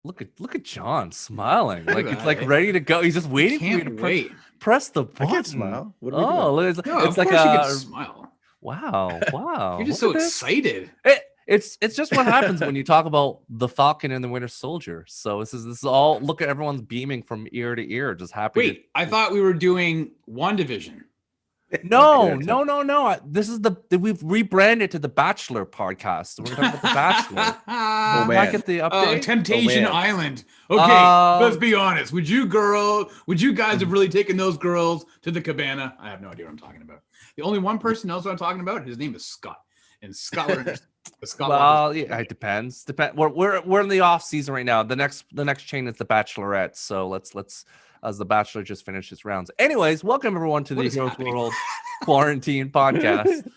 Look at John smiling. Look at Like it's that, like eh? ready to go. He's just I waiting for me to can't wait. press the I can't button. smile. What are we doing? Oh, No, it's of like course you can a smile. wow. You're just Look so at this. excited. It's just what happens when you talk about the Falcon and the Winter Soldier. So this is all. Look at everyone's beaming from ear to ear, just happy to. Wait, I thought we were doing WandaVision. No, Good no, attempt. no, no. This is we've rebranded to the Bachelor podcast. We're gonna talk about the Bachelor. Oh Did you not man. get the Oh, update? Temptation man. Island. Okay, let's Um, be honest. Would you guys have really taken those girls to the cabana? I have no idea what I'm talking about. The only one person knows what I'm talking about. His name is Scott, and Scott would understand. Scott well, watches. yeah, it depends. We're in the off season right now. The next chain is the Bachelorette. So let's as the Bachelor just finished his rounds. Anyways, welcome everyone to What the is Heroes happening? World Quarantine Podcast.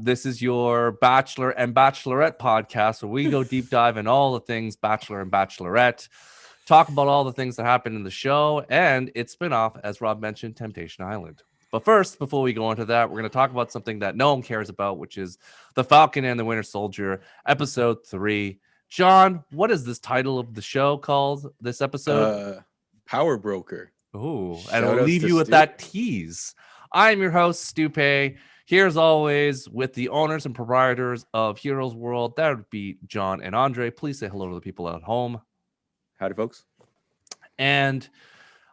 This is your Bachelor and Bachelorette podcast where we go deep dive in all the things Bachelor and Bachelorette, talk about all the things that happen in the show and its spinoff, as Rob mentioned, Temptation Island. But first, before we go into that, we're going to talk about something that no one cares about, which is the Falcon and the Winter Soldier, episode 3. John, what is this title of the show called this episode? Power Broker. Oh, and Shout I'll outs leave to you with Stu. that tease. I'm your host, Stu Pei. Here, as always, with the owners and proprietors of Heroes World. That would be John and Andre. Please say hello to the people at home. Howdy, folks. And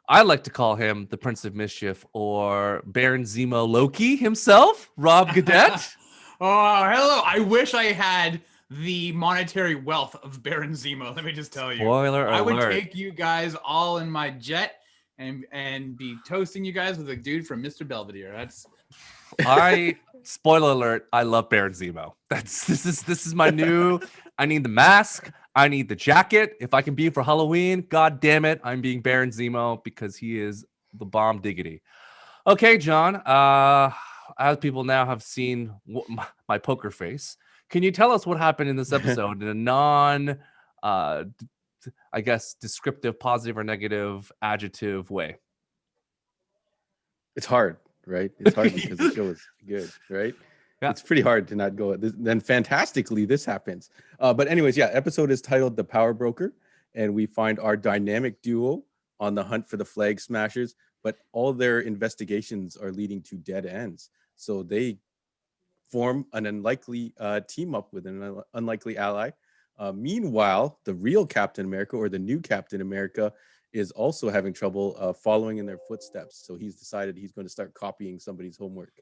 I like to call him the Prince of Mischief or Baron Zemo Loki himself, Rob Gadet. Oh, hello. I wish I had the monetary wealth of Baron Zemo. Let me just tell you. Spoiler I would alert. take you guys all in my jet and be toasting you guys with a dude from Mr. Belvedere. That's Spoiler alert, I love Baron Zemo. This is my new. I need the mask. I need the jacket. If I can be for Halloween, god damn it, I'm being Baron Zemo because he is the bomb diggity. Okay, John. As people now have seen my poker face, can you tell us what happened in this episode in a non, I guess, descriptive, positive or negative adjective way? It's hard, right? It's hard because the show is good, right? Yeah. It's pretty hard to not go. Then fantastically, this happens. But anyways, yeah, episode is titled "The Power Broker," and we find our dynamic duo on the hunt for the Flag Smashers. But all their investigations are leading to dead ends. So they form an unlikely team up with an unlikely ally. Meanwhile, the real Captain America or the new Captain America is also having trouble following in their footsteps. So he's decided he's going to start copying somebody's homework.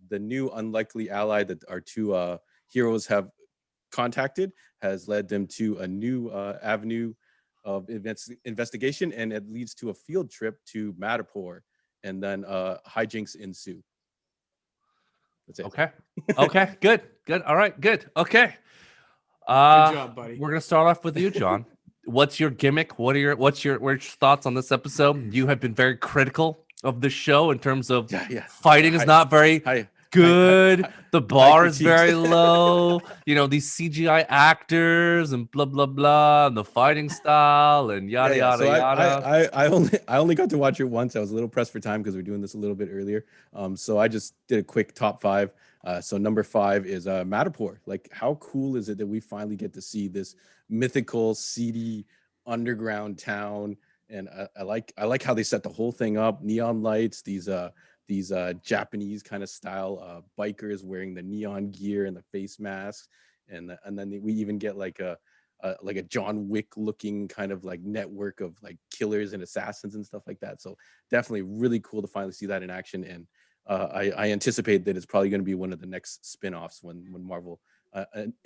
The new unlikely ally that our two heroes have contacted has led them to a new avenue of investigation, and it leads to a field trip to Madripoor, and then hijinks ensue. That's it. Okay. Good. All right. Good. Okay. good job, buddy. We're gonna start off with you, John. What's your gimmick? What's your thoughts on this episode? You have been very critical of the show in terms of fighting is not very good. The bar is very low. You know, these CGI actors and blah blah blah, and the fighting style and yada yada yada. I only got to watch it once. I was a little pressed for time because we're doing this a little bit earlier. So I just did a quick top 5. So number 5 is Madripoor. Like, how cool is it that we finally get to see this mythical, seedy underground town? And I like how they set the whole thing up. Neon lights, these Japanese kind of style bikers wearing the neon gear and the face masks, and then we even get like a John Wick looking kind of like network of like killers and assassins and stuff like that. So definitely really cool to finally see that in action. And I anticipate that it's probably going to be one of the next spin-offs when Marvel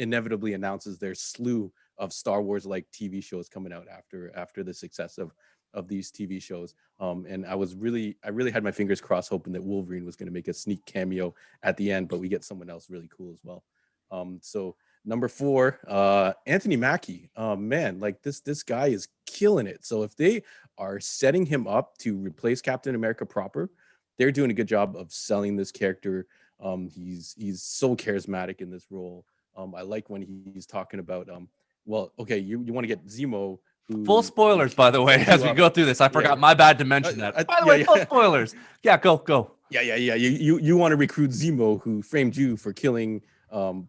inevitably announces their slew of Star Wars like TV shows coming out after the success of these TV shows. And I really had my fingers crossed hoping that Wolverine was going to make a sneak cameo at the end, but we get someone else really cool as well. So number 4, Anthony Mackie. Man, like this guy is killing it. So if they are setting him up to replace Captain America proper, they're doing a good job of selling this character. He's so charismatic in this role. I like when he's talking about well, okay, you want to get Zemo. Full spoilers, by the way, as we go through this. I forgot, my bad to mention that. By the way, full spoilers. Yeah, go. Yeah. You want to recruit Zemo, who framed you for killing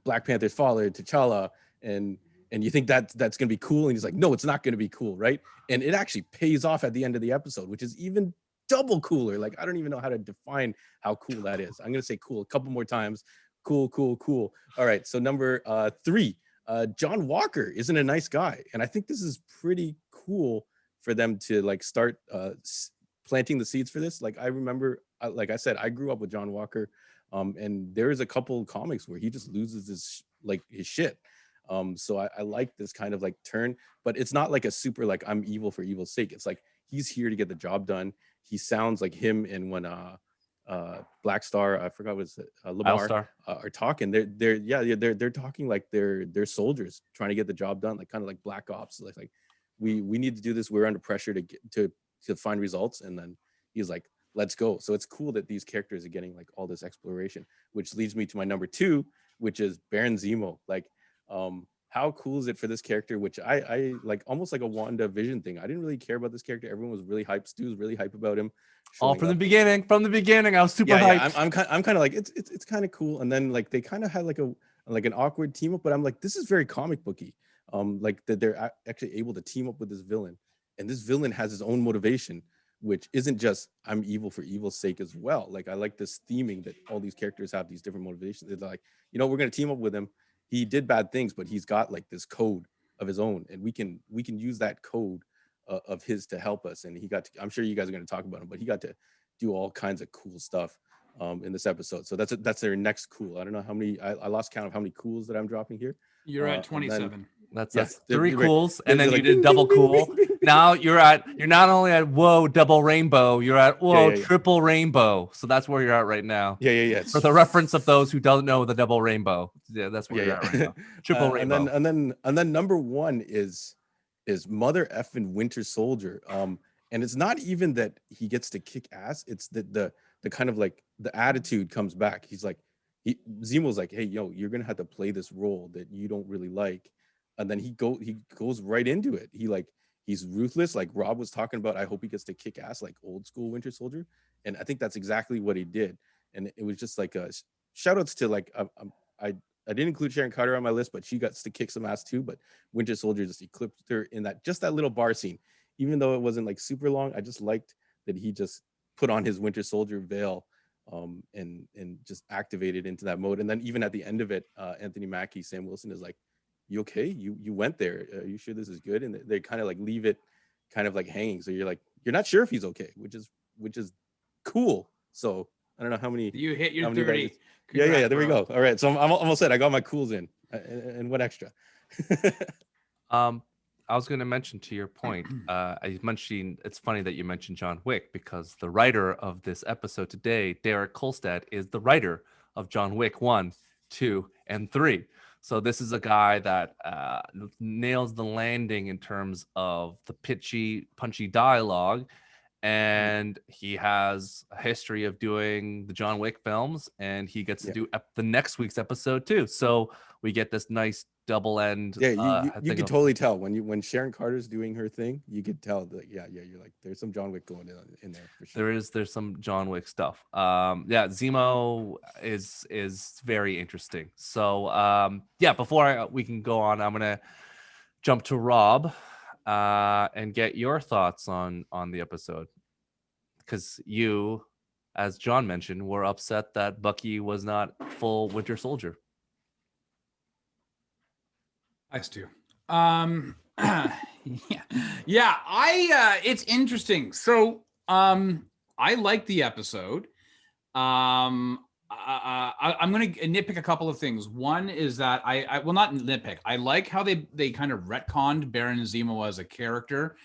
Black Panther's father, T'Challa, and and you think that's gonna be cool, and he's like, no, it's not gonna be cool, right? And it actually pays off at the end of the episode, which is even double cooler. Like, I don't even know how to define how cool that is. I'm gonna say cool a couple more times. Cool, cool, cool. All right, so number 3, John Walker isn't a nice guy, and I think this is pretty cool for them to like start planting the seeds for this. Like, I remember, like I said, I grew up with John Walker, and there is a couple comics where he just loses his shit. So I like this kind of like turn, but it's not like a super like I'm evil for evil's sake. It's like he's here to get the job done. He sounds like him, and when Black Star, I forgot what it's Lamar, are talking. They're talking like they're soldiers trying to get the job done, like kind of like Black Ops. Like we need to do this. We're under pressure to get to find results, and then he's like, let's go. So it's cool that these characters are getting like all this exploration, which leads me to my number 2, which is Baron Zemo. Like, how cool is it for this character, which I like, almost like a WandaVision thing. I didn't really care about this character. Everyone was really hyped. Stu was really hype about him. All from the beginning. From the beginning, I was super hyped. Yeah, I'm kind of like, it's kind of cool. And then like they kind of had like an awkward team up, but I'm like, this is very comic booky. Like that they're actually able to team up with this villain, and this villain has his own motivation, which isn't just I'm evil for evil's sake as well. Like, I like this theming that all these characters have these different motivations. They're like, we're gonna team up with him. He did bad things, but he's got like this code of his own, and we can use that code of his to help us. And he got to, I'm sure you guys are going to talk about him, but he got to do all kinds of cool stuff in this episode. So that's their next cool. I don't know how many, I lost count of how many cools that I'm dropping here. You're at 27. That's 3 cools, and then you did double cool. Now you're not only at whoa double rainbow, you're at whoa triple rainbow. So that's where you're at right now. Yeah. For the reference of those who don't know the double rainbow, that's where you're at right now. Triple rainbow. And then number 1 is Mother effing Winter Soldier. And it's not even that he gets to kick ass. It's that the kind of like the attitude comes back. He's like, Zemo's like, hey, you're gonna have to play this role that you don't really like. And then he goes right into it. He's ruthless, like Rob was talking about. I hope he gets to kick ass like old school Winter Soldier, and I think that's exactly what he did. And it was just like a shout outs to like I didn't include Sharon Carter on my list, but she got to kick some ass too. But Winter Soldier just eclipsed her in that little bar scene, even though it wasn't like super long. I just liked that he just put on his Winter Soldier veil, and just activated into that mode. And then even at the end of it, Anthony Mackie, Sam Wilson is like, you okay? You went there. Are you sure this is good? And they kind of like leave it kind of like hanging. So you're like, you're not sure if he's okay, which is cool. So I don't know how many. You hit your 30. Yeah. There we go. All right. So I'm almost set. I got my cools in. And what extra? I was going to mention to your point. It's funny that you mentioned John Wick, because the writer of this episode today, Derek Kolstad, is the writer of John Wick 1, 2, and 3. So this is a guy that nails the landing in terms of the pitchy, punchy dialogue. And he has a history of doing the John Wick films, and he gets to do the next week's episode too. So we get this nice double end. Yeah, you can totally tell when Sharon Carter's doing her thing. You could tell that. Yeah, you're like, there's some John Wick going in there for sure. There's some John Wick stuff. Zemo is very interesting. So before we can go on, I'm gonna jump to Rob and get your thoughts on the episode, because you, as John mentioned, were upset that Bucky was not full Winter Soldier. Nice too. It's interesting. So I like the episode. I'm going to nitpick a couple of things. One is that I will not nitpick. I like how they kind of retconned Baron Zemo as a character,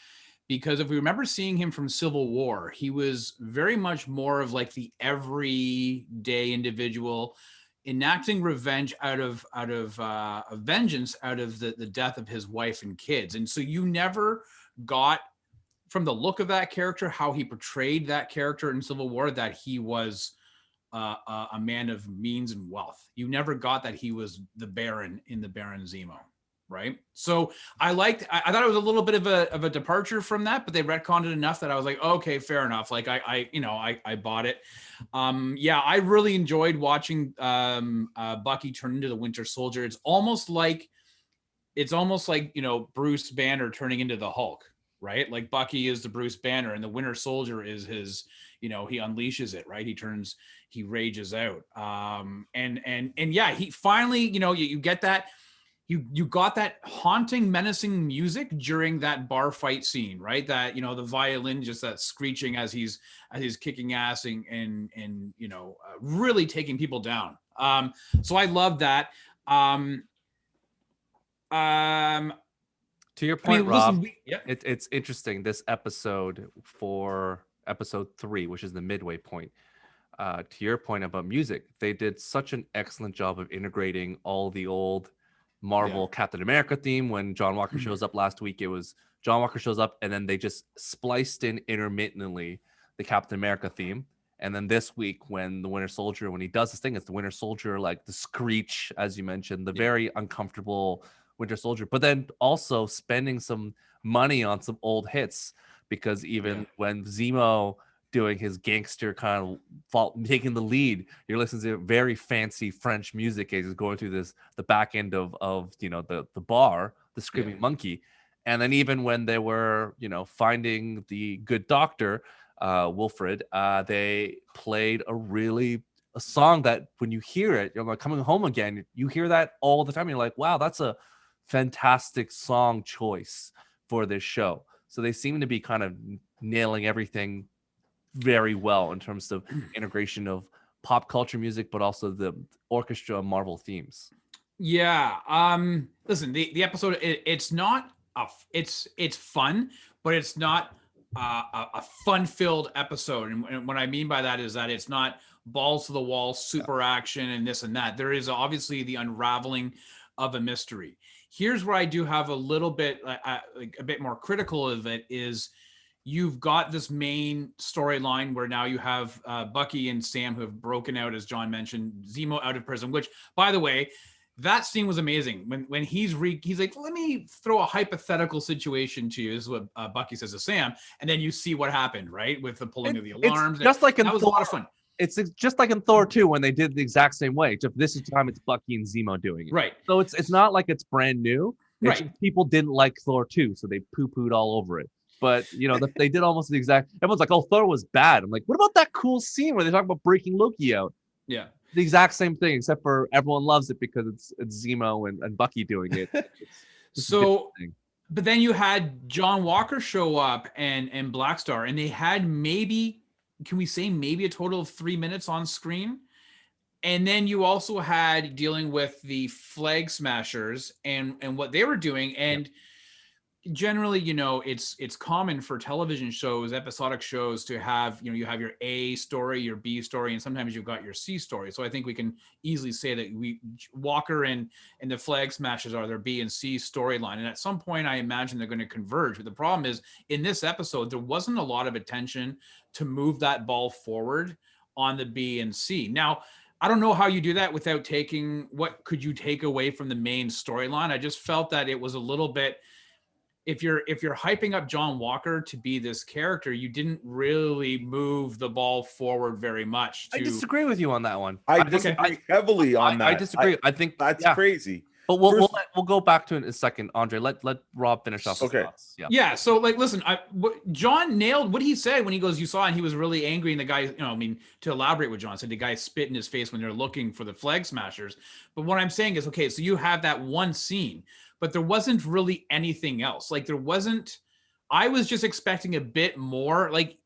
because if we remember seeing him from Civil War, he was very much more of like the everyday individual enacting revenge out of vengeance out of the death of his wife and kids. And so you never got, from the look of that character, how he portrayed that character in Civil War, that he was a man of means and wealth. You never got that he was the Baron in the Baron Zemo, right? So I thought it was a little bit of a departure from that, but they retconned it enough that I was like, okay, fair enough. Like I bought it. I really enjoyed watching Bucky turn into the Winter Soldier. It's almost like it's almost like, Bruce Banner turning into the Hulk, right? Like Bucky is the Bruce Banner and the Winter Soldier is his, he unleashes it, right? He rages out. And yeah, he finally, you get that. You got that haunting, menacing music during that bar fight scene, right? That, the violin, just that screeching as he's kicking ass and really taking people down. So I love that. To your point, Rob, yeah. it's interesting. This episode, for episode 3, which is the midway point, to your point about music, they did such an excellent job of integrating all the old Marvel Captain America theme. When John Walker shows up last week, it was John Walker shows up, and then they just spliced in intermittently the Captain America theme. And then this week, when the Winter Soldier, when he does this thing, it's the Winter Soldier, like the screech, as you mentioned, the very uncomfortable Winter Soldier, but then also spending some money on some old hits, because even when Zemo doing his gangster kind of taking the lead, you're listening to very fancy French music as he's going through the back end of the bar, the Screaming Monkey. And then even when they were finding the good doctor, Wilfred, they played a song that when you hear it, you're like, Coming Home Again, you hear that all the time. You're like, wow, that's a fantastic song choice for this show. So they seem to be kind of nailing everything very well in terms of integration of pop culture music, but also the orchestra Marvel themes. Listen, the episode, it's not it's fun, but it's not a fun-filled episode. And what I mean by that is that it's not balls to the wall, super action and this and that. There is obviously the unraveling of a mystery. Here's where I do have a little bit, like a bit more critical of it, is you've got this main storyline where now you have Bucky and Sam who have broken out, as John mentioned, Zemo out of prison, which, by the way, that scene was amazing. When he's like, let me throw a hypothetical situation to you. This is what Bucky says to Sam. And then you see what happened, right? With the pulling of the alarms. Just like that was a lot of fun. It's just like in Thor 2 when they did the exact same way. Just this time it's Bucky and Zemo doing it. Right. So it's not like it's brand new. It's just people didn't like Thor 2, so they poo-pooed all over it. But they did almost the exact. Everyone's like, "Oh, Thor was bad." I'm like, "What about that cool scene where they talk about breaking Loki out?" Yeah, the exact same thing, except for everyone loves it because it's Zemo and Bucky doing it. So, but then you had John Walker show up and Blackstar, and they had can we say maybe a total of 3 minutes on screen? And then you also had dealing with the Flag Smashers and what they were doing. And generally, it's common for television shows, episodic shows, to have, you have your A story, your B story, and sometimes you've got your C story. So I think we can easily say that Walker and the Flag Smashers are their B and C storyline. And at some point, I imagine they're going to converge. But the problem is, in this episode, there wasn't a lot of attention to move that ball forward on the B and C. Now, I don't know how you do that without what could you take away from the main storyline? I just felt that it was a little bit, if you're hyping up John Walker to be this character, you didn't really move the ball forward very much. I disagree with you on that one. I disagree heavily on that. I disagree. I think that's crazy. But we'll go back to it in a second, Andre. Let Rob finish off his thoughts. Yeah. So listen, John nailed what he said when he goes, you saw, and he was really angry. And the guy, to elaborate what John said, the guy spit in his face when they're looking for the Flag Smashers. But what I'm saying is, okay, so you have that one scene, but there wasn't really anything else. Like I was just expecting a bit more. Like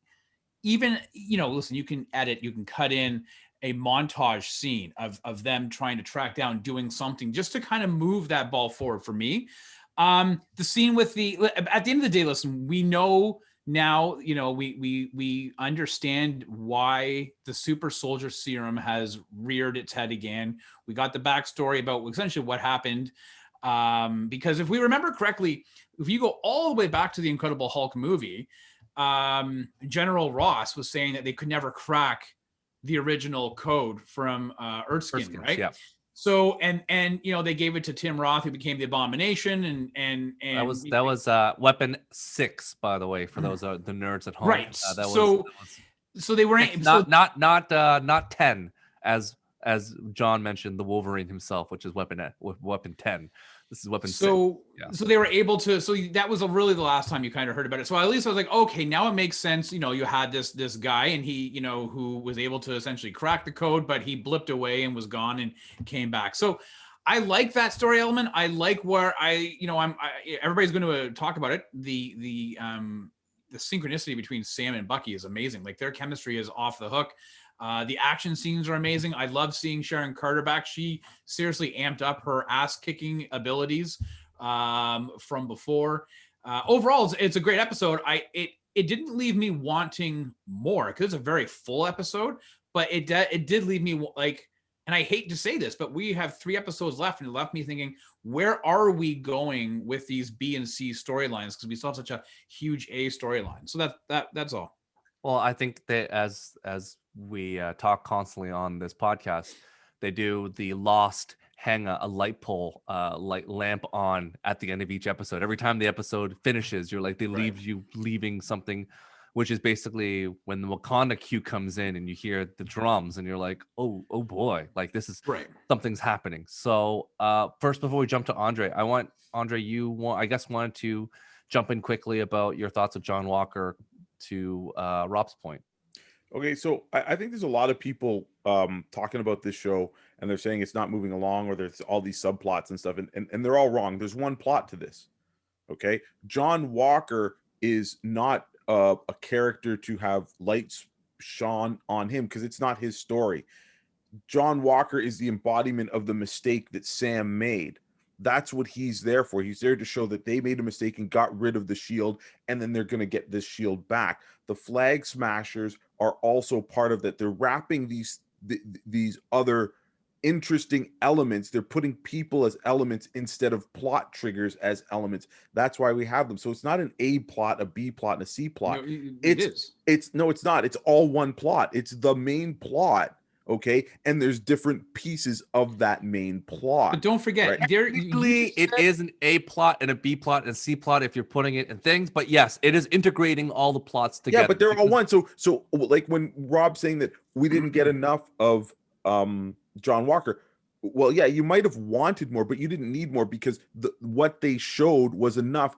even, listen, you can edit, you can cut in a montage scene of them trying to track down, doing something just to kind of move that ball forward for me. The scene with at the end of the day, listen, we know now, we understand why the super soldier serum has reared its head again. We got the backstory about essentially what happened. Because if we remember correctly, if you go all the way back to the Incredible Hulk movie, General Ross was saying that they could never crack the original code from Erskine, right? Yeah. So and they gave it to Tim Roth, who became the Abomination, and that was Weapon 6, by the way, for those the nerds at home. Right. So they weren't not 10 as John mentioned, the Wolverine himself, which is Weapon 10. This is weapon six. So, Yeah. so they were able to. So that was really the last time you kind of heard about it. So at least I was like, okay, now it makes sense. You know, you had this guy, and he, you know, who was able to essentially crack the code, but he blipped away and was gone and came back. So I like that story element. I like where everybody's going to talk about it. The synchronicity between Sam and Bucky is amazing. Like their chemistry is off the hook. The action scenes are amazing. I love seeing Sharon Carter back. She seriously amped up her ass kicking abilities from before. Overall, it's a great episode. It didn't leave me wanting more because it's a very full episode, but it did leave me like, and I hate to say this, but we have 3 episodes left, and it left me thinking, where are we going with these B and C storylines? Because we still have such a huge A storyline. So that's all. Well, I think that as we talk constantly on this podcast, they do the Lost hang a light pole, light lamp on at the end of each episode. Every time the episode finishes, you're like, they leave you leaving something, which is basically when the Wakanda cue comes in and you hear the drums and you're like, oh boy, like this is something's happening. So first, before we jump to Andre, wanted to jump in quickly about your thoughts of John Walker to Rob's point. Okay, so I think there's a lot of people talking about this show, and they're saying it's not moving along, or there's all these subplots and stuff, and they're all wrong. There's one plot to this. Okay, John Walker is not a character to have lights shone on him because it's not his story. John Walker is the embodiment of the mistake that Sam made. That's what he's there for. He's there to show that they made a mistake and got rid of the shield, and then they're going to get this shield back. The Flag Smashers are also part of that. They're wrapping these other interesting elements. They're putting people as elements instead of plot triggers as elements. That's why we have them. So it's not an A plot, a B plot, and a C plot. No, it's not. It's all one plot. It's the main plot. Okay, and there's different pieces of that main plot. But don't forget, right? Technically, it is an A plot and a B plot and a C plot if you're putting it in things. But yes, it is integrating all the plots together. Yeah, but they're all one. So like when Rob's saying that we didn't get enough of John Walker. Well, yeah, you might have wanted more, but you didn't need more because what they showed was enough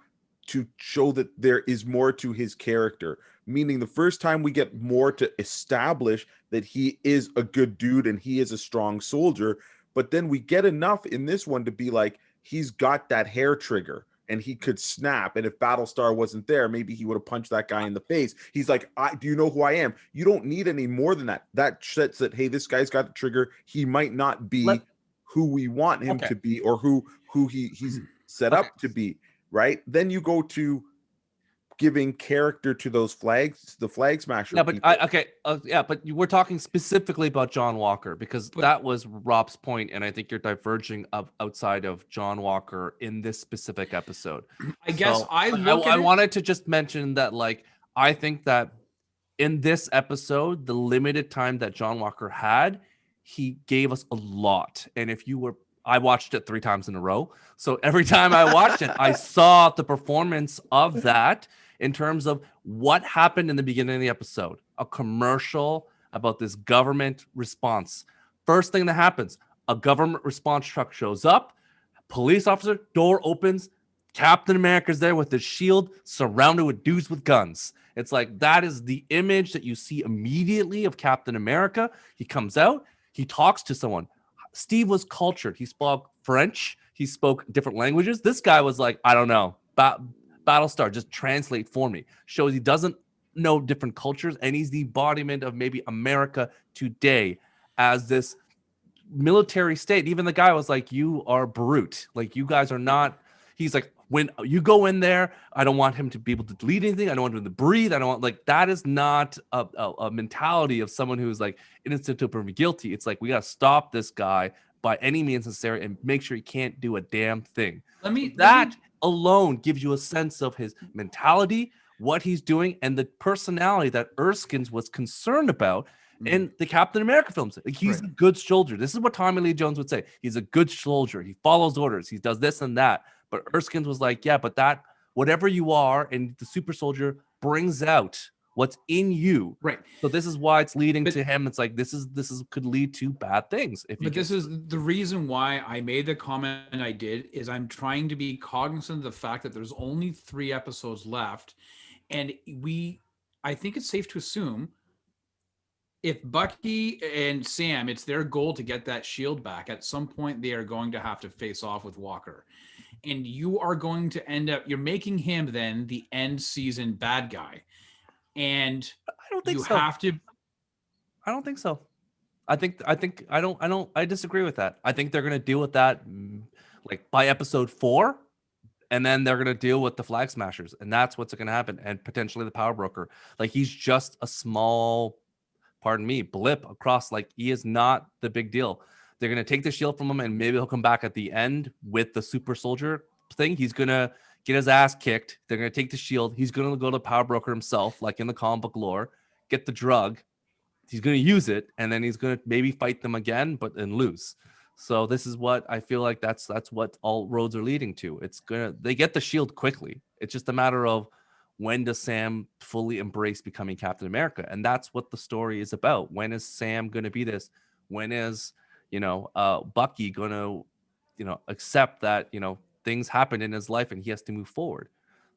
to show that there is more to his character. Meaning the first time we get more to establish that he is a good dude and he is a strong soldier, but then we get enough in this one to be like, he's got that hair trigger and he could snap. And if Battlestar wasn't there, maybe he would have punched that guy in the face. He's like, do you know who I am? You don't need any more than that. That sets that, hey, this guy's got the trigger. He might not be who we want him to be, or who he's set up to be, right? Then you go to giving character to those flags, the Flag Smasher. Yeah, but but we're talking specifically about John Walker because that was Rob's point, and I think you're diverging outside of John Walker in this specific episode. I guess so I wanted to just mention that, like, I think that in this episode, the limited time that John Walker had, he gave us a lot. And I watched it 3 times in a row. So every time I watched it, I saw the performance of that in terms of what happened in the beginning of the episode. A commercial about this government response. First thing that happens, a government response truck shows up, police officer, door opens, Captain America's there with his shield, surrounded with dudes with guns. It's like, that is the image that you see immediately of Captain America. He comes out, he talks to someone. Steve was cultured. He spoke French. He spoke different languages. This guy was like, I don't know, Battlestar, just translate for me. Shows he doesn't know different cultures, and he's the embodiment of maybe America today as this military state. Even the guy was like, you are brute. Like, you guys are not. He's like, when you go in there, I don't want him to be able to delete anything. I don't want him to breathe. I don't want, like, that is not a mentality of someone who's like innocent to proven guilty. It's like, we got to stop this guy by any means necessary and make sure he can't do a damn thing. That alone gives you a sense of his mentality, what he's doing, and the personality that Erskine was concerned about in the Captain America films. Like, he's a good soldier. This is what Tommy Lee Jones would say. He's a good soldier. He follows orders. He does this and that. But Erskine was like, yeah, but that, whatever you are, and the super soldier brings out what's in you. Right. So this is why it's leading But- to him. It's like this is could lead to bad things if you But this is the reason why I made the comment I did is I'm trying to be cognizant of the fact that there's only 3 episodes left. And I think it's safe to assume if Bucky and Sam, it's their goal to get that shield back. At some point, they are going to have to face off with Walker. And you are going to end up, you're making him then the end season bad guy. And I don't think you so. have to. I don't think so. I disagree with that. I think they're gonna deal with that like by episode 4, and then they're gonna deal with the Flag Smashers, and that's what's gonna happen, and potentially the Power Broker. Like he's just a small, pardon me, blip across. Like he is not the big deal. They're gonna take the shield from him, and maybe he'll come back at the end with the super soldier thing. He's gonna get his ass kicked. They're gonna take the shield. He's gonna go to Power Broker himself, like in the comic book lore, get the drug. He's going to use it, and then he's going to maybe fight them again, but then lose. So this is what I feel like that's what all roads are leading to. They get the shield quickly. It's just a matter of when does Sam fully embrace becoming Captain America, and that's what the story is about. When is Sam going to be this? When is Bucky going to accept that things happen in his life and he has to move forward?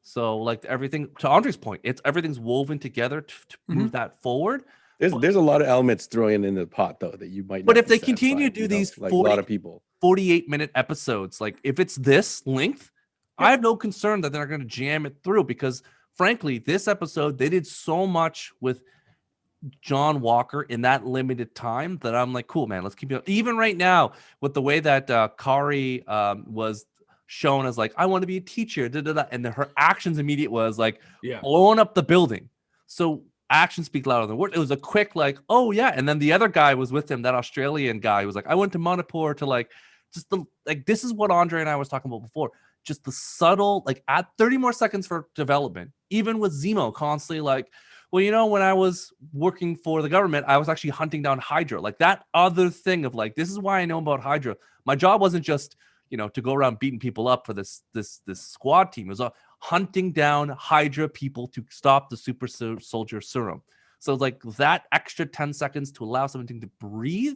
So like everything, to Andre's point, everything's woven together to move that forward. There's a lot of elements thrown in the pot though that you might. But not if be they continue to satisfied, do these like a lot of people, 48-minute episodes, like if it's this length, I have no concern that they're going to jam it through, because frankly, this episode, they did so much with John Walker in that limited time that I'm like, cool, man, let's keep it. Even right now, with the way that Kari was shown as like, I want to be a teacher, and then her actions immediate was like blowing up the building. So actions speak louder than words. It was a quick like, oh yeah, and then the other guy was with him, that Australian guy who was like, I went to Madripoor to like, just the like, this is what Andre and I was talking about before. Just the subtle, like, add 30 more seconds for development. Even with Zemo constantly like, well, when I was working for the government, I was actually hunting down Hydra. Like that other thing of like, this is why I know about Hydra. My job wasn't just, to go around beating people up for this squad team. It was hunting down Hydra people to stop the super soldier serum. So like that extra 10 seconds to allow something to breathe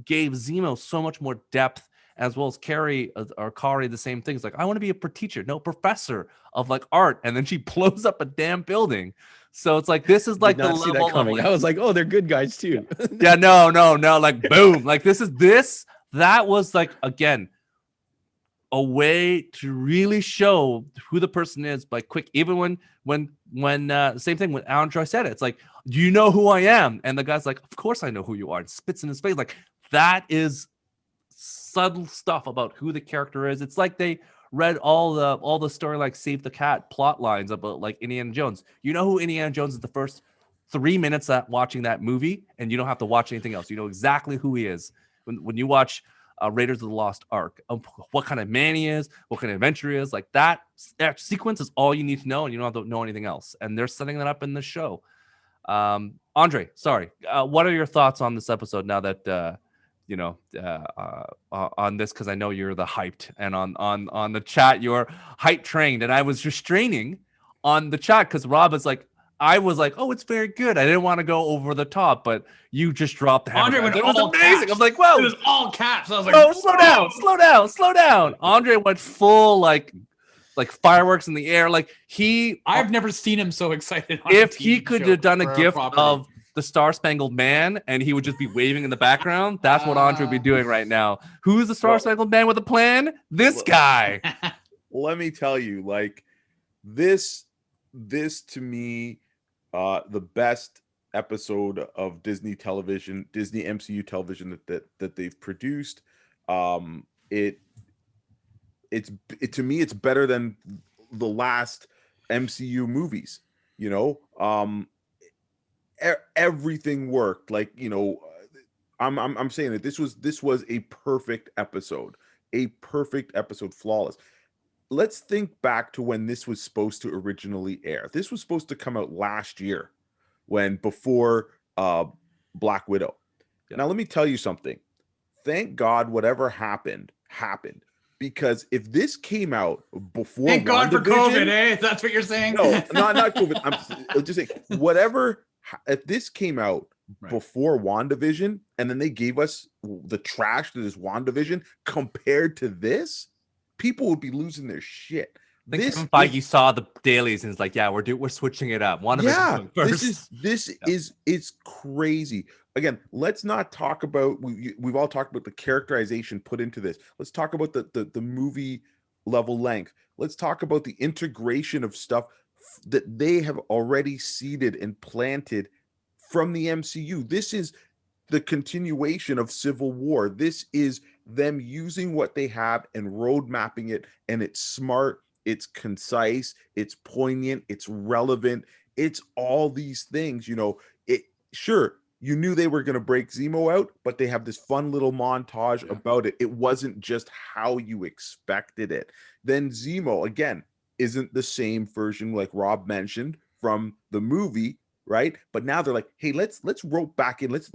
gave Zemo so much more depth, as well as Kari the same thing. It's like, I want to be a teacher, no, professor of like art, and then she blows up a damn building. So it's like, this is like did not the see level that coming. of like, I was like, oh, they're good guys too. yeah, no, like boom, like that was like, again, a way to really show who the person is by quick. Even when same thing when Andrew said it, it's like, do you know who I am? And the guy's like, of course I know who you are, and spits in his face. Like that is subtle stuff about who the character is. It's like they read all the story like Save the Cat plot lines about like Indiana Jones. You know who Indiana Jones is the first 3 minutes that watching that movie, and you don't have to watch anything else. You know exactly who he is when you watch Raiders of the Lost Ark, what kind of man he is, what kind of adventure he is. Like that sequence is all you need to know, and you don't have to know anything else. And they're setting that up in the show. Andre, sorry, what are your thoughts on this episode now that on this, because I know you're the hyped, and on the chat you're hype trained, and I was restraining on the chat because Rob is like, I was like, oh, it's very good. I didn't want to go over the top, but you just dropped the hammer. Andre went it was all amazing. caps. I'm like, whoa, It was all caps. I was like, oh, slow down. Andre went full like fireworks in the air. Like I've never seen him so excited. On if a he TV could show have done for a gift property. of the Star Spangled Man and he would just be waving in the background, that's what Andre would be doing right now. Who's the Star Spangled Man with a plan? This guy. Let me tell you, like this to me, the best episode of Disney television, Disney MCU television that they've produced. It to me, it's better than the last MCU movies. Everything worked. Like, I'm saying that this was a perfect episode, flawless. Let's think back to when this was supposed to originally air. This was supposed to come out last year, before Black Widow. Now let me tell you something. Thank God whatever happened. because if this came out before Thank God for WandaVision- COVID, eh? That's what you're saying? No, not COVID. I'm just saying, whatever. If this came out Right. before WandaVision, and then they gave us the trash that is WandaVision compared to this, people would be losing their shit. I think This Kevin is- Feige saw the dailies and is like, yeah, we're switching it up. One of this is crazy. Again, let's not talk about we've all talked about the characterization put into this. Let's talk about the movie level length. Let's talk about the integration of stuff that they have already seeded and planted from the MCU. This is the continuation of Civil War. This is them using what they have and road mapping it, and it's smart, it's concise, it's poignant, it's relevant, it's all these things. You know, it sure you knew they were going to break Zemo out, but they have this fun little montage about it. It wasn't just how you expected it. Then Zemo again isn't the same version like Rob mentioned from the movie, right? But now they're like, hey, let's rope back in, let's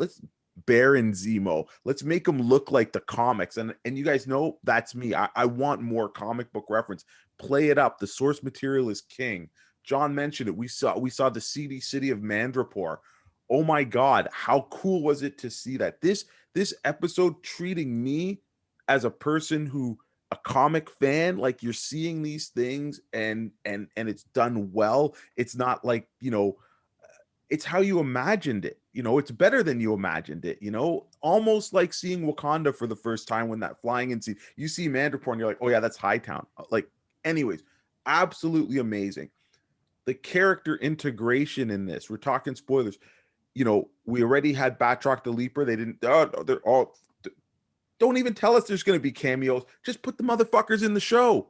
Baron Zemo, let's make him look like the comics. And you guys know that's me. I want more comic book reference. Play it up. The source material is king. John mentioned it. We saw the seedy city of Madripoor. Oh my God, how cool was it to see that? This episode treating me as a person who a comic fan, like you're seeing these things and it's done well. It's not like, you know, it's how you imagined it. You know, it's better than you imagined it, you know, almost like seeing Wakanda for the first time when that flying in scene, you see Madripoor and you're like, oh yeah, that's Hightown. Like, anyways, absolutely amazing. The character integration in this, we're talking spoilers. You know, we already had Batroc the Leaper. They didn't, they're all, don't even tell us there's going to be cameos. Just put the motherfuckers in the show.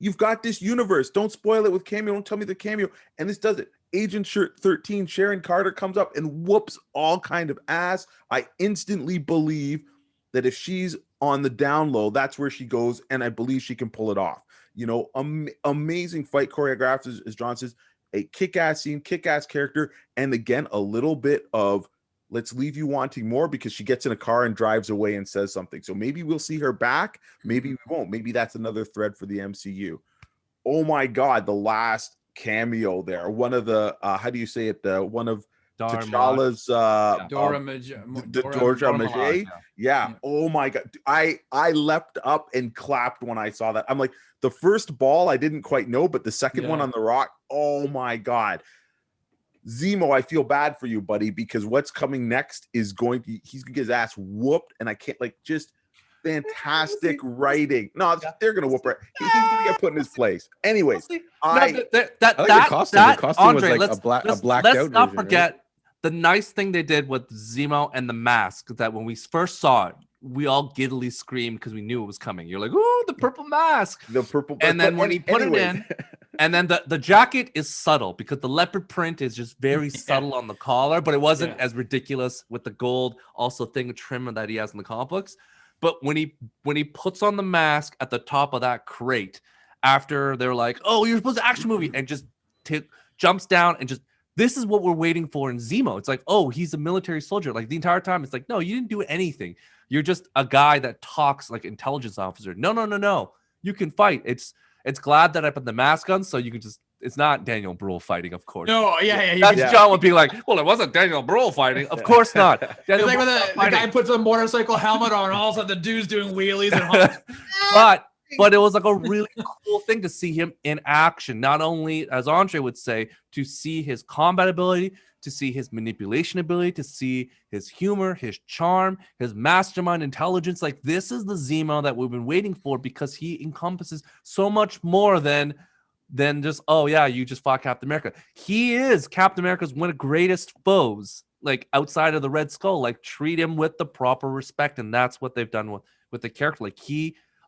You've got this universe. Don't spoil it with cameo. Don't tell me the cameo. And this does it. Agent 13, Sharon Carter comes up and whoops all kind of ass. I instantly believe that if she's on the down low, that's where she goes. And I believe she can pull it off. You know, amazing fight choreographed, as John says, a kick-ass scene, kick-ass character. And again, a little bit of let's leave you wanting more because she gets in a car and drives away and says something. So maybe we'll see her back. Maybe we won't. Maybe that's another thread for the MCU. Oh my God, the last cameo there. One of the, how do you say it? One of T'Challa's, Dora Milaje. Yeah. Oh my God. I leapt up and clapped when I saw that. I'm like, the first ball, I didn't quite know, but the second one on the rock, oh my God. Zemo, I feel bad for you, buddy, because what's coming next is he's gonna get his ass whooped, and I can't, like, just fantastic writing. No, they're gonna whoop her. He's gonna get put in his place. Anyways, I like the costume. The costume Andre, was like a blacked let's out not version, forget right? the nice thing they did with Zemo and the mask, that when we first saw it, we all giddily screamed because we knew it was coming. You're like, ooh, the purple mask. The purple, and then when he put it in, and then the jacket is subtle because the leopard print is just very subtle on the collar, but it wasn't as ridiculous with the gold also thing trim that he has in the comic books. But when he puts on the mask at the top of that crate, after they're like, oh, you're supposed to action movie, and just jumps down and just, this is what we're waiting for in Zemo. It's like, oh, he's a military soldier. Like the entire time, it's like, no, you didn't do anything. You're just a guy that talks like intelligence officer. No. You can fight. It's glad that I put the mask on so you can just, it's not Daniel Bruhl fighting, of course. No, That's John would be like, well, it wasn't Daniel Bruhl fighting. Of course not. It's like when the guy puts a motorcycle helmet on and all of a sudden the dude's doing wheelies and But it was like a really cool thing to see him in action. Not only, as Andre would say, to see his combat ability, to see his manipulation ability, to see his humor, his charm, his mastermind intelligence. Like, this is the Zemo that we've been waiting for, because he encompasses so much more than just, oh yeah, you just fought Captain America. He is Captain America's one of the greatest foes, like outside of the Red Skull. Like, treat him with the proper respect, and that's what they've done with the character.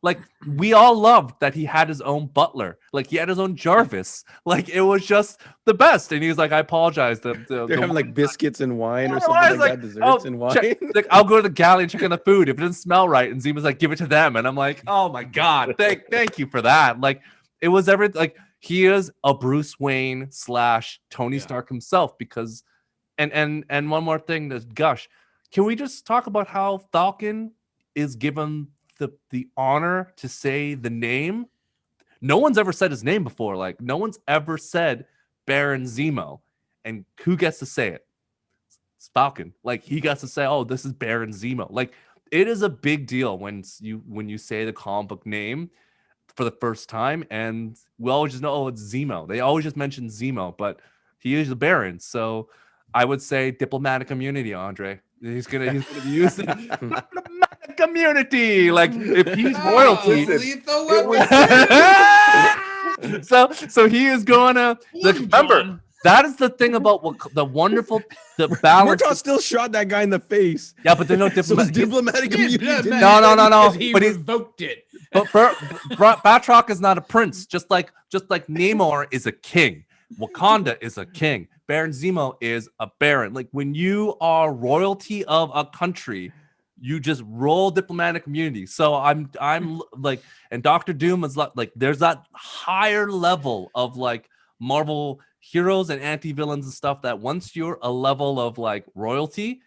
Like we all loved that he had his own butler. Like, he had his own Jarvis. Like, it was just the best. And he was like, I apologize. They're having like biscuits and wine or something like that, desserts and wine. Like, I'll go to the galley and check on the food. If it doesn't smell right, and Zima's like, give it to them. And I'm like, oh my God, thank you for that. Like, it was everything. Like, he is a Bruce Wayne / Tony Stark himself, because, and one more thing, this gush. Can we just talk about how Falcon is given the honor to say the name. No one's ever said his name before. Like, no one's ever said Baron Zemo. And who gets to say it? It's Falcon. Like, he gets to say, oh, this is Baron Zemo. Like, it is a big deal when you say the comic book name for the first time. And we always just know, oh, it's Zemo. They always just mention Zemo, but he is the Baron. So I would say diplomatic immunity, Andre. He's gonna be using diplomatic immunity. Like, if he's royalty, lethal so he is gonna remember. That is the thing about the wonderful the balance. Murtaugh still shot that guy in the face. Yeah, but there's no So it's diplomatic immunity. No. He But he's revoked it. but Batroc is not a prince. Just like Namor is a king. Wakanda is a king. Baron Zemo is a baron. Like, when you are royalty of a country, you just roll diplomatic immunity. So I'm like, and Doctor Doom is like there's that higher level of like Marvel heroes and anti-villains and stuff that once you're a level of like royalty,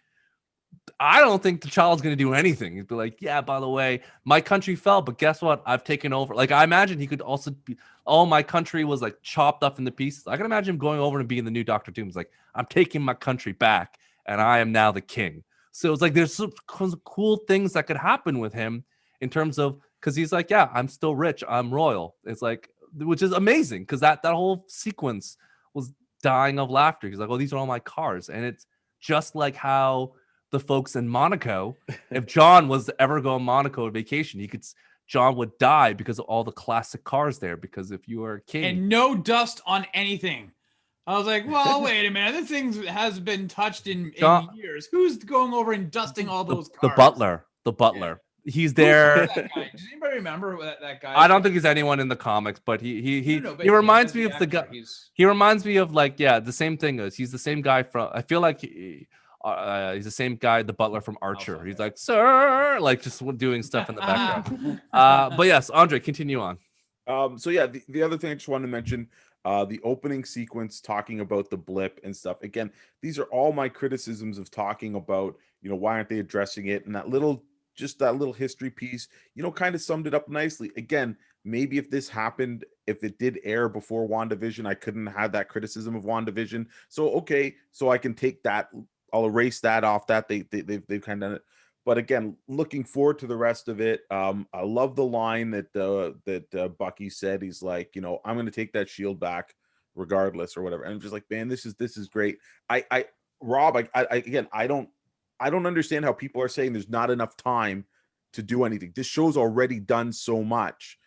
I don't think the child's going to do anything. He'd be like, yeah, by the way, my country fell, but guess what? I've taken over. Like, I imagine he could also be, oh, my country was like chopped up into pieces. I can imagine him going over and being the new Doctor Doom. It's like, I'm taking my country back and I am now the king. So it's like, there's some cool things that could happen with him in terms of, because he's like, yeah, I'm still rich. I'm royal. It's like, which is amazing because that whole sequence was dying of laughter. He's like, oh, these are all my cars. And it's just like how the folks in Monaco, if John was to ever go on Monaco on vacation, John would die because of all the classic cars there. Because if you are a king, And no dust on anything. I was like, well, wait a minute. This thing has been touched in years. Who's going over and dusting all those cars? the butler. He's there. That guy? Does anybody remember that guy? I don't think he's anyone in the comics, but he reminds me of the guy. He reminds me of like, yeah, the same thing as he's the same guy from. I feel like he's the same guy, the butler from Archer. He's like, sir, like just doing stuff in the background. But yes, Andre, continue on. So yeah, the other thing I just wanted to mention, the opening sequence talking about the blip and stuff. Again, these are all my criticisms of talking about, why aren't they addressing it? And that little history piece, kind of summed it up nicely. Again, maybe if this happened, if it did air before WandaVision, I couldn't have that criticism of WandaVision. So, okay, so I can take that. I'll erase that off that they've kind of done it. But again, looking forward to the rest of it. I love the line that Bucky said. He's like, I'm going to take that shield back regardless or whatever. And I'm just like, man, this is great. Rob, I don't understand how people are saying there's not enough time to do anything. This show's already done so much,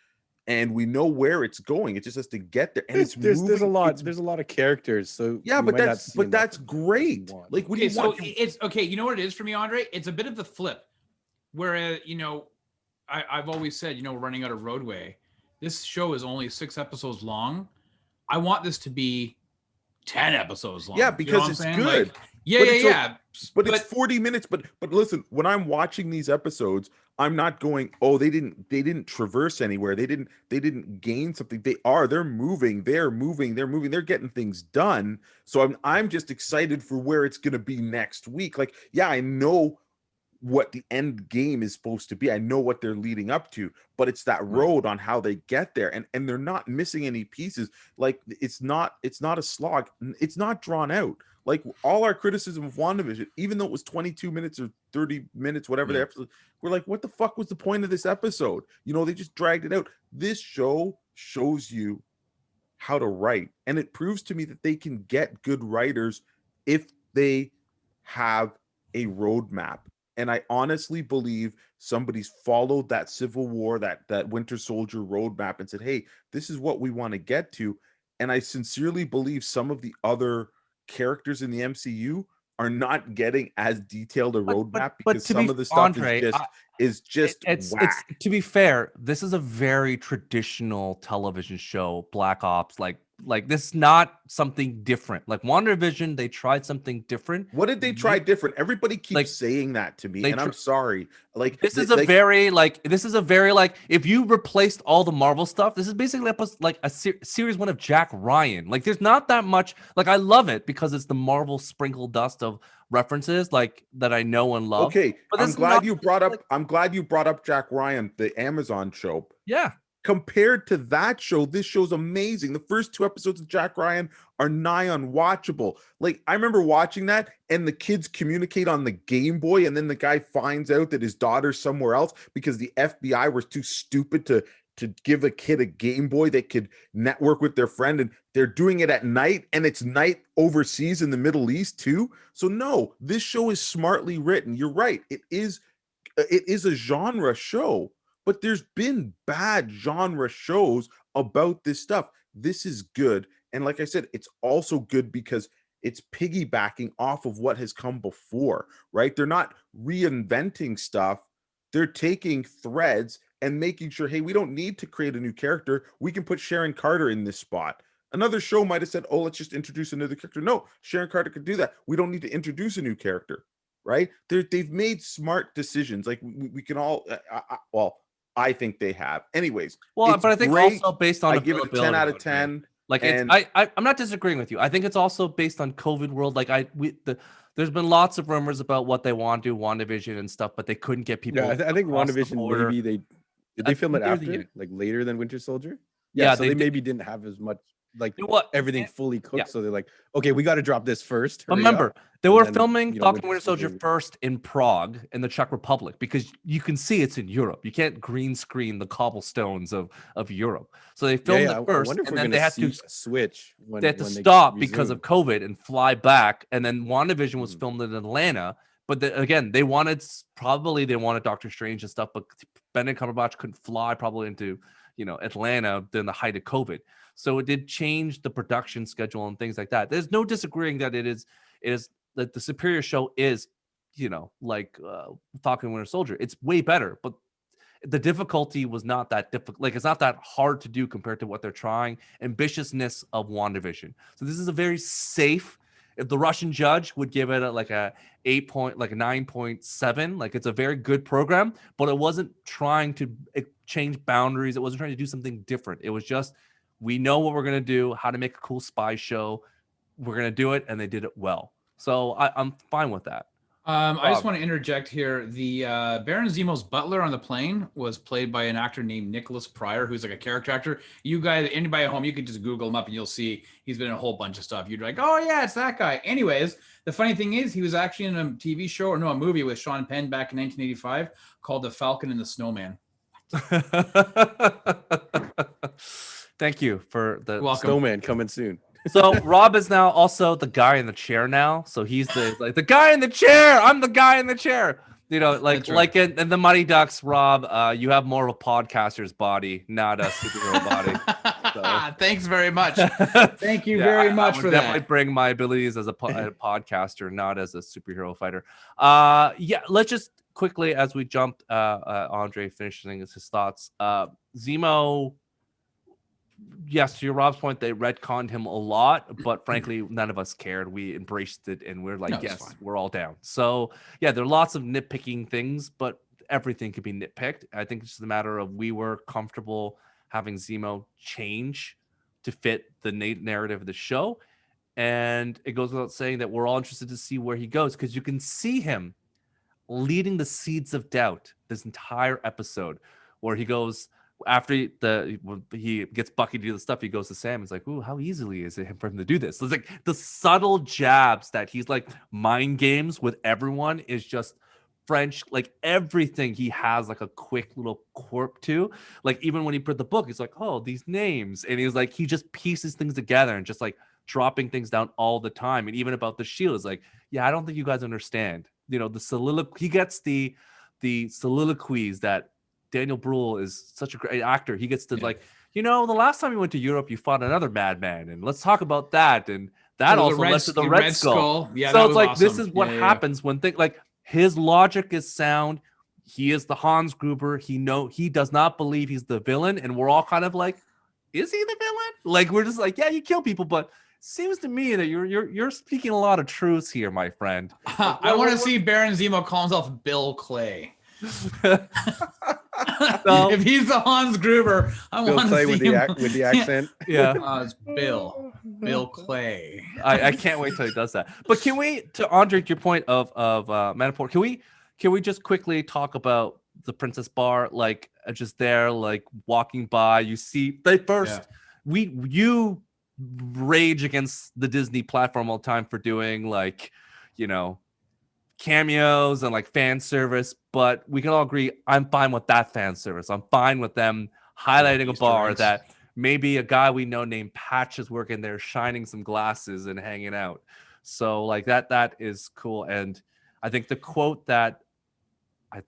and we know where it's going. It just has to get there. And there's a lot of characters. So yeah, but that's great. Like, what do you want? It's okay. You know what it is for me, Andre? It's a bit of the flip, where I've always said, running out of roadway. This show is only 6 episodes long. I want this to be 10 episodes long. Yeah, because it's good. Like, yeah. But it's 40 minutes. But listen, when I'm watching these episodes, I'm not going, oh, they didn't traverse anywhere. They didn't gain something. They're moving. They're getting things done. So I'm just excited for where it's going to be next week. Like, yeah, I know what the end game is supposed to be. I know what they're leading up to, but it's that road on how they get there. And they're not missing any pieces. Like, it's not a slog. It's not drawn out. Like, all our criticism of WandaVision, even though it was 22 minutes or 30 minutes, whatever the episode, we're like, what the fuck was the point of this episode? They just dragged it out. This show shows you how to write. And it proves to me that they can get good writers if they have a roadmap. And I honestly believe somebody's followed that Civil War, that Winter Soldier roadmap and said, hey, this is what we want to get to. And I sincerely believe some of the other characters in the MCU are not getting as detailed a roadmap because some of the stuff is just whack. It's to be fair, this is a very traditional television show, Black Ops, like Like this is not something different. Like WandaVision, they tried something different. What did they try different? Everybody keeps Like, saying that to me, they and I'm sorry. Like this is a very like if you replaced all the Marvel stuff, this is basically like a series one of Jack Ryan. Like there's not that much. Like I love it because it's the Marvel sprinkle dust of references like that I know and love. Okay, But I'm this is glad not, you brought up. like- I'm glad you brought up Jack Ryan, the Amazon show. Yeah. Compared to that show, this show's amazing. The first 2 episodes of Jack Ryan are nigh unwatchable. Like I remember watching that, and the kids communicate on the Game Boy, and then the guy finds out that his daughter's somewhere else because the FBI was too stupid to give a kid a Game Boy that could network with their friend, and they're doing it at night, and it's night overseas in the Middle East too. So no, this show is smartly written. You're right. It is a genre show, but there's been bad genre shows about this stuff. This is good. And like I said, it's also good because it's piggybacking off of what has come before, right? They're not reinventing stuff. They're taking threads and making sure, hey, we don't need to create a new character. We can put Sharon Carter in this spot. Another show might have said, oh, let's just introduce another character. No, Sharon Carter could do that. We don't need to introduce a new character, right? They've made smart decisions. Like we can all, I think they have. Anyways, Well, but I think great. also based on I give it a 10 out of availability, right? 10. Like and I'm not disagreeing with you. I think it's also based on COVID world. Like there's been lots of rumors about what they want to do, WandaVision and stuff, but they couldn't get people. Yeah, I think across the WandaVision border. maybe did they film it near the after, end. like later than Winter Soldier? Yeah, so they they did. maybe didn't have as much like What everything fully cooked. yeah. So they're like, okay, we got to drop this first. But hurry remember, up. they and were then, filming you know, Falcon and Winter Winter Soldier Soldier- first in Prague in the Czech Republic because you can see it's in Europe. You can't green screen the cobblestones of Europe. So they filmed I it first, wonder if and we're then gonna they had to see a switch when they had to when stop because of resume. COVID and fly back. And then WandaVision was Mhm. filmed in Atlanta. But again, they wanted Doctor Strange and stuff, but Benedict Cumberbatch couldn't fly probably into Atlanta during the height of COVID. So it did change the production schedule and things like that. There's no disagreeing that it is that the superior show is, like Falcon and Winter Soldier. It's way better, but the difficulty was not that difficult. Like it's not that hard to do compared to what they're trying. Ambitiousness of WandaVision. So this is a very safe. If the Russian judge would give it like a 9.7, like it's a very good program, but it wasn't trying to change boundaries. It wasn't trying to do something different. It was just, we know what we're going to do, how to make a cool spy show. We're going to do it. And they did it well. So I'm fine with that. I just want to interject here. The Baron Zemo's butler on the plane was played by an actor named Nicholas Pryor, who's like a character actor. You guys, anybody at home, you could just Google him up and you'll see he's been in a whole bunch of stuff. You'd be like, oh yeah, it's that guy. Anyways, the funny thing is he was actually in a TV show, or no, a movie with Sean Penn back in 1985 called The Falcon and the Snowman. Thank you for the Welcome. Snowman coming soon. So Rob is now also the guy in the chair now. So he's the guy in the chair. I'm the guy in the chair. That's right. In the Mighty Ducks, Rob, you have more of a podcaster's body, not a superhero body. Thanks very much. Thank you Yeah, very I much would for definitely that. bring my abilities as a podcaster, not as a superhero fighter. Let's just quickly, as we jumped, Andre finishing his thoughts. Zemo. Yes, to your Rob's point, they retconned him a lot, but frankly, none of us cared. We embraced it, and we're like, No, it's yes, fine. we're all down. So yeah, there are lots of nitpicking things, but everything could be nitpicked. I think it's just a matter of we were comfortable having Zemo change to fit the narrative of the show, and it goes without saying that we're all interested to see where he goes because you can see him leading the seeds of doubt this entire episode, where he goes. After he gets Bucky to do the stuff, he goes to Sam. It's like, ooh, how easily is it for him to do this? So it's like the subtle jabs that he's like mind games with everyone is just French. Like everything he has like a quick little quirk to. Like even when he put the book, he's like, oh, these names, and he's like he just pieces things together and just like dropping things down all the time. And even about the shield, is like, yeah, I don't think you guys understand. The soliloquy. He gets the soliloquies that. Daniel Bruhl is such a great actor. He gets to the last time you went to Europe, you fought another madman, and let's talk about that. And that also led to the Red Skull. Yeah, so that it's was like awesome. This is what happens when like his logic is sound. He is the Hans Gruber. He does not believe he's the villain, and we're all kind of like is he the villain? Like, we're just like, yeah, you kill people, but seems to me that you're speaking a lot of truths here, my friend. I want to see Baron Zemo call himself Bill Clay. No. If he's the Hans Gruber, I Bill want to Clay see with him. with the accent. Yeah. It's Bill Clay. I can't wait till he does that. But can we, to Andre, to your point of Madripoor, can we just quickly talk about the Princess Bar? Like, just there, like walking by, you see they first you rage against the Disney platform all the time for doing, like, you know, cameos and like fan service, but we can all agree I'm fine with that fan service. I'm fine with them highlighting a bar that maybe a guy we know named Patch is working there, shining some glasses and hanging out. So like that is cool. And I think the quote that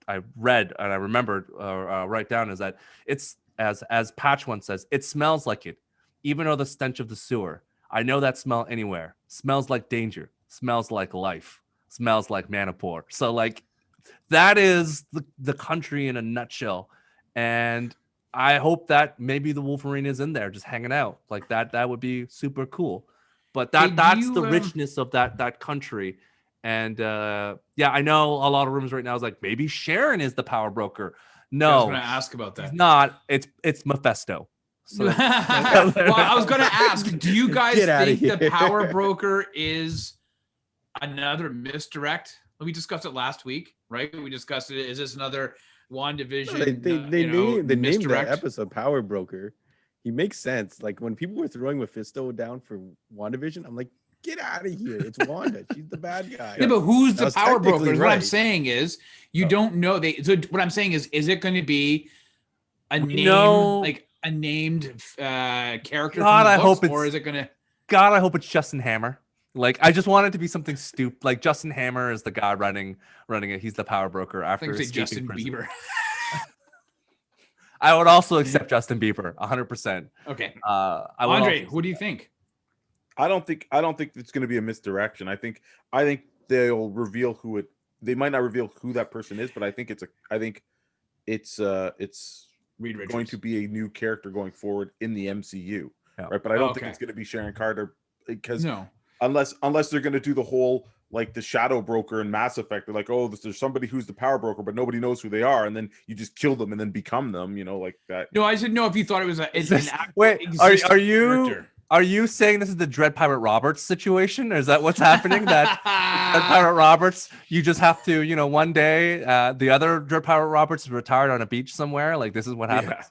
I read and I remembered write down is that it's as Patch once says, it smells like it, even though the stench of the sewer. I know that smell anywhere. Smells like danger. Smells like life. Smells like Madripoor. So like that is the country in a nutshell. And I hope that maybe the Wolverine is in there just hanging out. Like that would be super cool. But that's the richness of that country. And yeah, I know a lot of rooms right now is like maybe Sharon is the power broker. No, I was going to ask about that. He's not. It's Mephisto. So well, I was going to ask, do you guys think the power broker is another misdirect? We discussed it last week, right? We discussed it. Is this another WandaVision? They named that episode Power Broker. He makes sense. Like when people were throwing Mephisto down for WandaVision, I'm like, get out of here. It's Wanda. She's the bad guy. Yeah, but who's the power broker? Right. What I'm saying is you don't know. So what I'm saying is it going to be a named character? God, from the I books, hope it's. Or is it going to? God, I hope it's Justin Hammer. Like, I just want it to be something stupid. Like Justin Hammer is the guy running it. He's the power broker after escaping Justin prison. Bieber. I would also accept Justin Bieber 100%. Okay. Andre, what do you think? I don't think it's going to be a misdirection. I think they'll reveal who it. They might not reveal who that person is, but I think it's Reed Richards. going to be a new character going forward in the MCU, Yeah. right? But I don't think it's going to be Sharon Carter because unless they're going to do the whole like the shadow broker in Mass Effect. They're like, oh, there's somebody who's the power broker, but nobody knows who they are, and then you just kill them and then become them, like that. No, I didn't know if you thought it was wait, are you character. Are you saying this is the Dread Pirate Roberts situation? Or is that what's happening? That Dread Pirate Roberts, you just have to, one day the other Dread Pirate Roberts is retired on a beach somewhere. Like this is what happens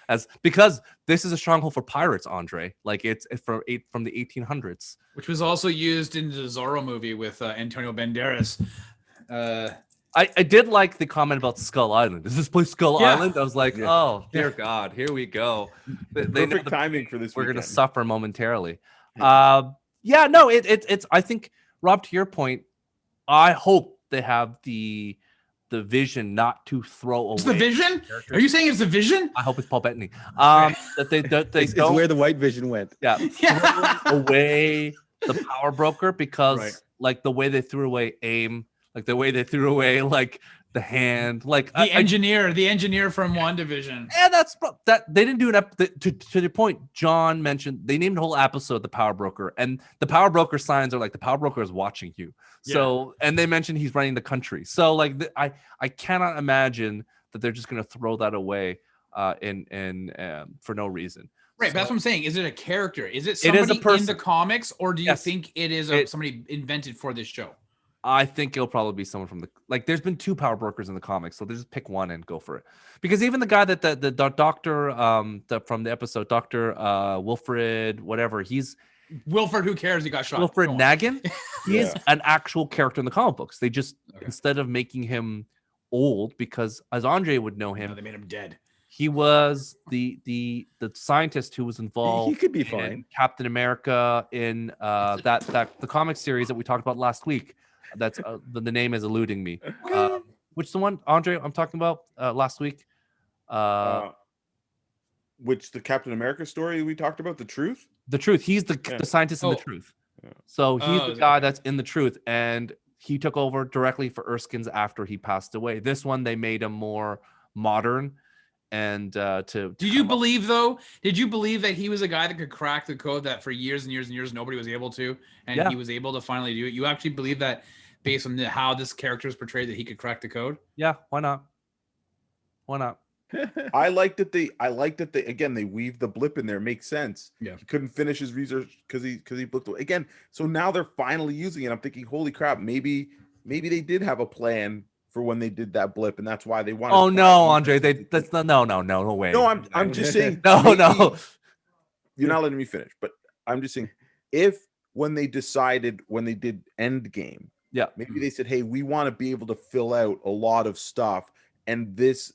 as because this is a stronghold for pirates, Andre. Like it's from the 1800s, which was also used in the Zorro movie with Antonio Banderas. I did like the comment about Skull Island. Is this place Skull Island? I was like, oh, dear God, here we go. Perfect timing for this. We're going to suffer momentarily. It's. I think, Rob, to your point, I hope they have the vision not to throw away. It's the Vision? Characters. Are you saying it's the Vision? I hope it's Paul Bettany. That they it's where the White Vision went. Yeah, throw away the power broker because like the way they threw away AIM. Like the way they threw away, like the hand, like the engineer from WandaVision. Yeah, that's that. They didn't do an to the point. John mentioned they named the whole episode the Power Broker, and the Power Broker signs are like the Power Broker is watching you. So, and they mentioned he's running the country. So, like, I cannot imagine that they're just gonna throw that away, for no reason. Right, but that's what I'm saying. Is it a character? Is it somebody in the comics, or do you think it is somebody invented for this show? I think it'll probably be someone from there's been 2 power brokers in the comics, so they just pick one and go for it. Because even the guy that the doctor from the episode, Dr. Wilfred, whatever, he's Wilfred, who cares? He got shot. Wilfred Nagin. He is an actual character in the comic books. They just instead of making him old, because as Andre would know him, they made him dead. He was the scientist who was involved. He could be fine. Captain America in the comic series that we talked about last week. That's the name is eluding me. Which the one, Andre, I'm talking about last week? Which the Captain America story we talked about? The Truth? The Truth. He's the scientist in the Truth. Yeah. So he's the guy that's in the Truth, and he took over directly for Erskine's after he passed away. This one they made him more modern, and to. Did you believe though? Did you believe that he was a guy that could crack the code that for years and years and years nobody was able to, and Yeah. he was able to finally do it? You actually believe that based on how this character is portrayed that he could crack the code? Yeah, why not? Why not? I like that they again they weave the blip in there. Makes sense. Yeah. He couldn't finish his research because he blipped again. So now they're finally using it. I'm thinking, holy crap, maybe they did have a plan for when they did that blip, and that's why they wanted. Oh no, Andre, that's not no way. No, I'm just saying. No. You're not letting me finish, but I'm just saying, if when they did Endgame, Yeah. maybe they said, hey, we want to be able to fill out a lot of stuff, and this,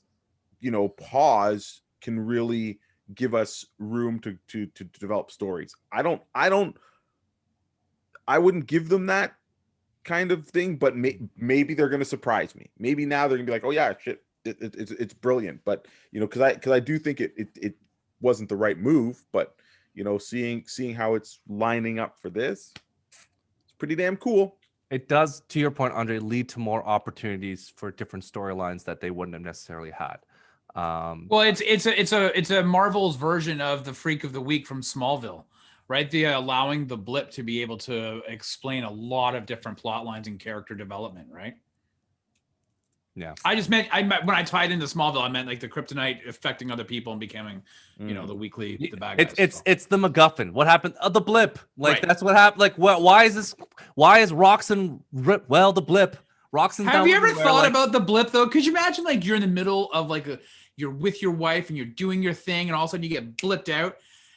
pause can really give us room to develop stories. I wouldn't give them that kind of thing, but maybe they're going to surprise me. Maybe now they're going to be like, oh yeah, shit, it's brilliant. But because I do think it wasn't the right move, but seeing how it's lining up for this, it's pretty damn cool. It does, to your point, Andre, lead to more opportunities for different storylines that they wouldn't have necessarily had. Well, it's a Marvel's version of the Freak of the Week from Smallville, right? The allowing the blip to be able to explain a lot of different plot lines and character development, right? Yeah. I meant when I tied into Smallville, I meant like the kryptonite affecting other people and becoming, the weekly the bad guys. It's the MacGuffin. What happened? The blip. Right. That's what happened. Like, why is this? Why is Roxanne? Well, the blip. Roxanne's. Have you ever thought about the blip though? Could you imagine like you're in the middle of you're with your wife and you're doing your thing, and all of a sudden you get blipped out,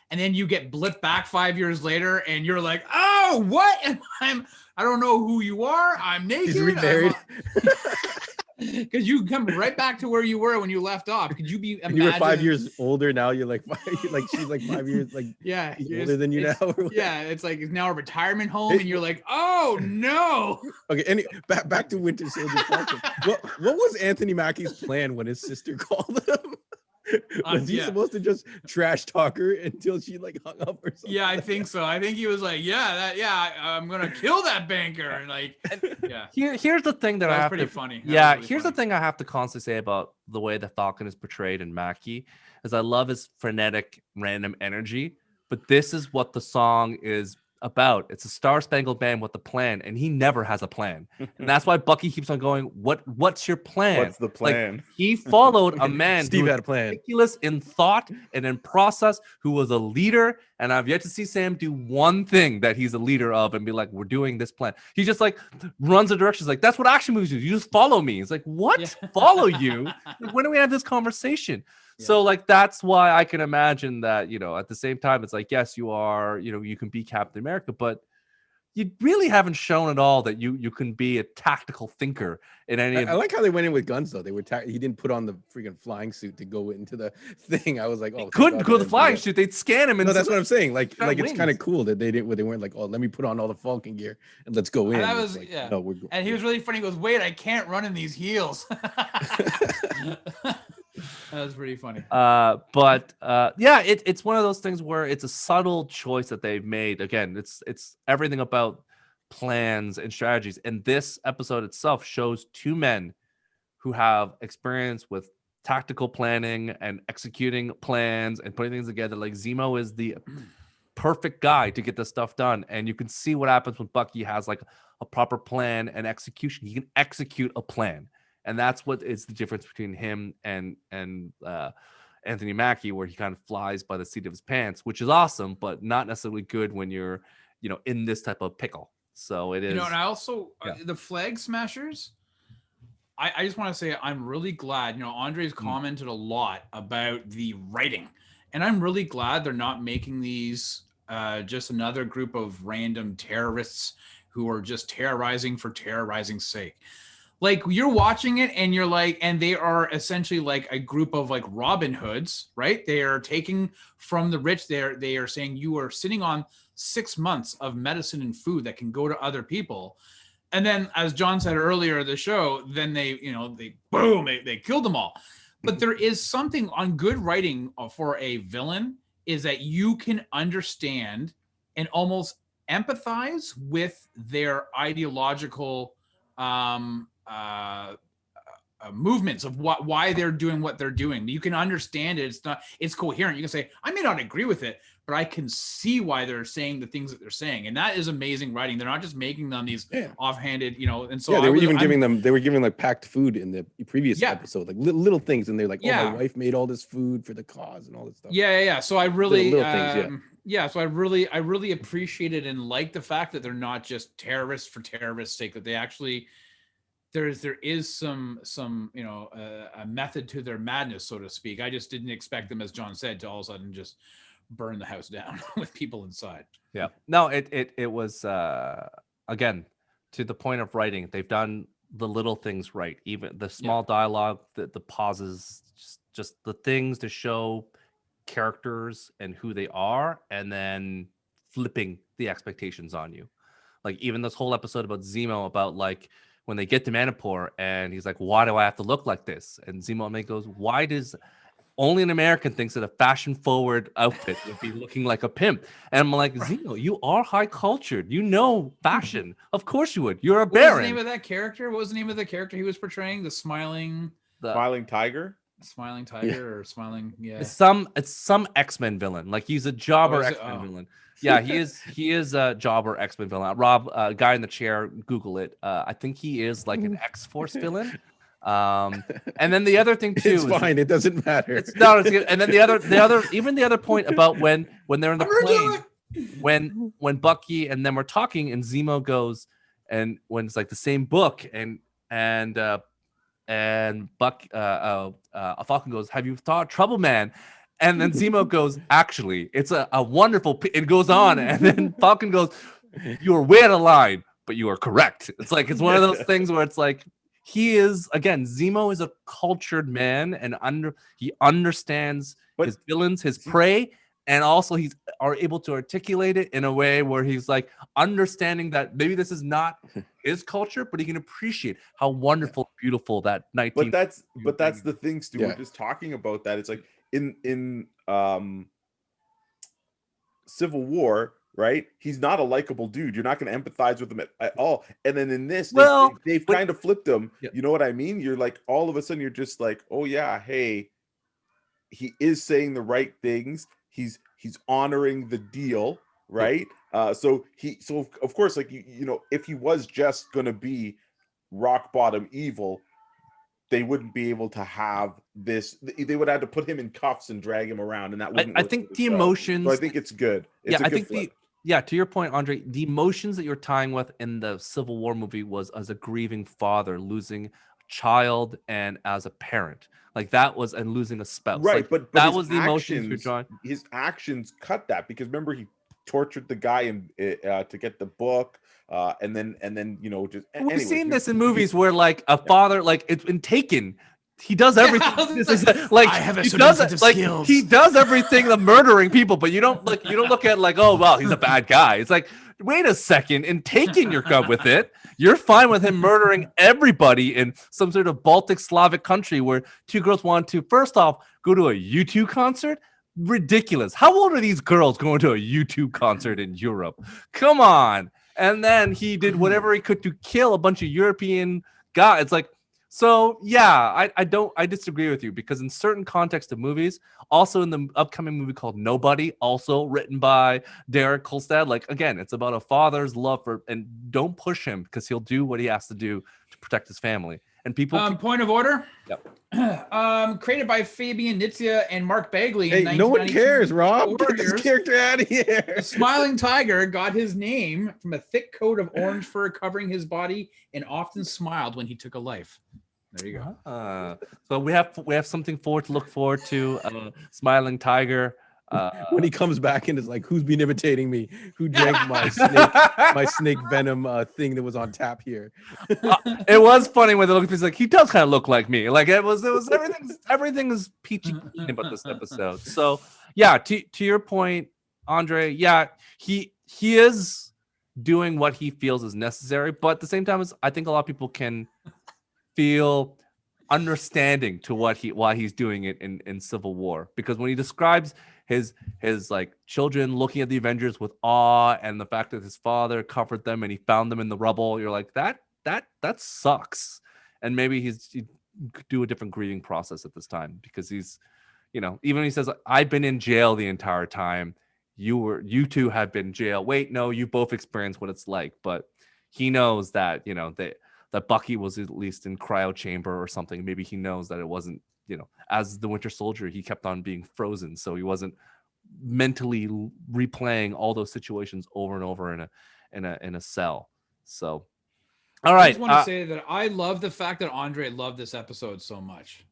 and then you get blipped back 5 years later, and you're like, oh, what? And I don't know who you are. I'm naked. He's remarried. Because you come right back to where you were when you left off. Could you be? You were 5 years older. Now you're like she's like 5 years yeah, older than you now. Yeah, it's like it's now a retirement home, and you're like, oh no. Okay, back to Winter Soldier. What was Anthony Mackie's plan when his sister called him? Was he supposed to just trash talk her until she hung up or something? Yeah, I think so. I think he was like, I'm gonna kill that banker, and Here's the thing that I have pretty to, funny. Yeah, here's the thing I have to constantly say about the way the Falcon is portrayed in Mackie, is I love his frenetic, random energy, but this is what the song is about. It's a Star-Spangled Band with a plan, and he never has a plan, and that's why Bucky keeps on going. What's your plan? What's the plan? He followed a man Steve who had a plan, meticulous in thought and in process, who was a leader, and I've yet to see Sam do one thing that he's a leader of and be like, we're doing this plan. He just runs the directions. That's what action movies do. You just follow me. It's like, what? Yeah. Follow you? When do we have this conversation? Yeah. So that's why I can imagine that, at the same time, it's like, yes, you are, you can be Captain America, but you really haven't shown at all that you can be a tactical thinker in any. I like how they went in with guns though. They were he didn't put on the freaking flying suit to go into the thing. I was like, oh, couldn't go the flying suit. They'd scan him. And no, that's what I'm saying. Like it's kind of cool that they weren't like, oh, let me put on all the Falcon gear and let's go in. And that was No, and he was really funny. He goes, wait, I can't run in these heels. That was pretty funny. It's one of those things where it's a subtle choice that they've made. Again, it's everything about plans and strategies. And this episode itself shows two men who have experience with tactical planning and executing plans and putting things together. Like Zemo is the perfect guy to get this stuff done. And you can see what happens when Bucky has a proper plan and execution. He can execute a plan. And that's what is the difference between him and Anthony Mackie, where he kind of flies by the seat of his pants, which is awesome, but not necessarily good when you're, in this type of pickle. So it is. And I also the Flag Smashers. I just want to say I'm really glad. Andre's commented a lot about the writing, and I'm really glad they're not making these just another group of random terrorists who are just terrorizing for terrorizing's sake. Like you're watching it and you're like, and they are essentially like a group of Robin Hoods, right? They are taking from the rich. They are saying you are sitting on 6 months of medicine and food that can go to other people. And then, as John said earlier in the show, then they killed them all. But there is something on good writing for a villain is that you can understand and almost empathize with their ideological movements of why they're doing what they're doing. You can understand it. It's coherent. You can say, I may not agree with it, but I can see why they're saying the things that they're saying. And that is amazing writing. They're not just making them these offhanded, and so they were giving like packed food in the previous episode, like little things. And they're like, oh, my wife made all this food for the cause and all this stuff. Yeah. So I really, little things, so I really appreciated and like the fact that they're not just terrorists for terrorists' sake, that they actually, there is some a method to their madness, so to speak. I just didn't expect them, as John said, to all of a sudden just burn the house down with people inside. Yeah. No, it was again, to the point of writing, they've done the little things right. Even the small dialogue, the pauses, just the things to show characters and who they are, and then flipping the expectations on you. Like even this whole episode about Zemo, about like when they get to Madripoor and he's like, why do I have to look like this? And Zemo goes, why does only an American thinks that a fashion forward outfit would be looking like a pimp? And I'm like, Zemo, you are high cultured. You know fashion. Of course you would. You're a baron. What was the name of that character? What was the name of the character he was portraying? The smiling tiger? Smiling tiger or smiling, It's some X-Men villain. Like he's a jobber X-Men villain. Yeah, he is a jobber X-Men villain. Rob, guy in the chair, Google it. I think he is like an X-Force villain. And then the other thing too, it's fine. It doesn't matter. It's good. And then the other point about when they're in the plane, when Bucky and them are talking, and Zemo goes, and when it's like the same book, and Falcon goes, have you thought Trouble Man? And then Zemo goes, actually, it's a wonderful, it goes on. And then Falcon goes, you are way out of line, but you are correct. It's like, it's one of those things where it's like, he is, again, Zemo is a cultured man, and he understands his villains, his prey, and also he's are able to articulate it in a way where he's like understanding that maybe this is not his culture, but he can appreciate how wonderful, beautiful that 19. But that's the thing, Stu. We're just talking about that. It's like in Civil War, right? He's not a likable dude. You're not going to empathize with him at all. And then in this, they've kind of flipped him. Yeah. You know what I mean? You're like, all of a sudden, you're just like, oh yeah, hey, he is saying the right things. He's honoring the deal, right? So of course, like you know, if he was just going to be rock bottom evil, they wouldn't be able to have this. They would have to put him in cuffs and drag him around, and that wouldn't. I think the emotions. So I think it's good. It's I think to your point, Andre, the emotions that you're tying with in the Civil War movie was as a grieving father losing a child and as a parent, like that was, and losing a spouse, right? Like, but that was the emotions you're drawing. His actions cut that, because remember he tortured the guy and to get the book. And then you know, just we've seen this in movies where like a father, like it's been Taken. He does everything. Like I have he does everything, the murdering people, but you don't look at like, oh well, he's a bad guy. It's like, wait a second, in Taken you're good with it. You're fine with him murdering everybody in some sort of Baltic Slavic country where two girls want to, first off, go to a U2 concert. Ridiculous. How old are these girls going to a U2 concert in Europe? Come on. And then he did whatever he could to kill a bunch of European guys. It's like, so yeah, I disagree with you, because in certain contexts of movies, also in the upcoming movie called Nobody, also written by Derek Kolstad, like again, it's about a father's love for, and don't push him because he'll do what he has to do to protect his family. And people point of order. Yep. Created by Fabian Nitzia and Mark Bagley. Hey, no one cares, Rob. Get this character out of here. The Smiling Tiger got his name from a thick coat of orange fur covering his body, and often smiled when he took a life. There you go. So we have something to look forward to. Smiling Tiger. When he comes back and is like, who's been imitating me? Who drank my snake venom thing that was on tap here? It was funny when they looked. He's like, he does kind of look like me. Like it was everything is peachy clean about this episode. So yeah, to your point, Andre. Yeah, he is doing what he feels is necessary, but at the same time, I think a lot of people can feel understanding to why he's doing it in Civil War, because when he describes his like children looking at the Avengers with awe, and the fact that his father comforted them and he found them in the rubble, you're like, that sucks. And maybe do a different grieving process at this time, because he's, even when he says, I've been in jail the entire time, you two have been in jail. Wait, no, you both experienced what it's like. But he knows that, that Bucky was at least in cryo chamber or something. Maybe he knows that it wasn't, as the Winter Soldier, he kept on being frozen. So he wasn't mentally replaying all those situations over and over in a cell. So, all right. I just want to say that I love the fact that Andre loved this episode so much.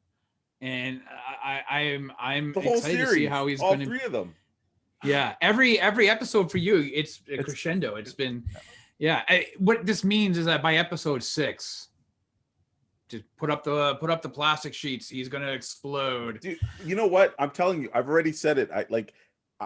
And I'm The whole excited series, to see how he's all going to. 3 of them. Yeah, every episode for you, it's a crescendo. It's been, what this means is that by episode 6, just put up the plastic sheets. He's gonna explode. Dude, you know what? I'm telling you, I've already said it.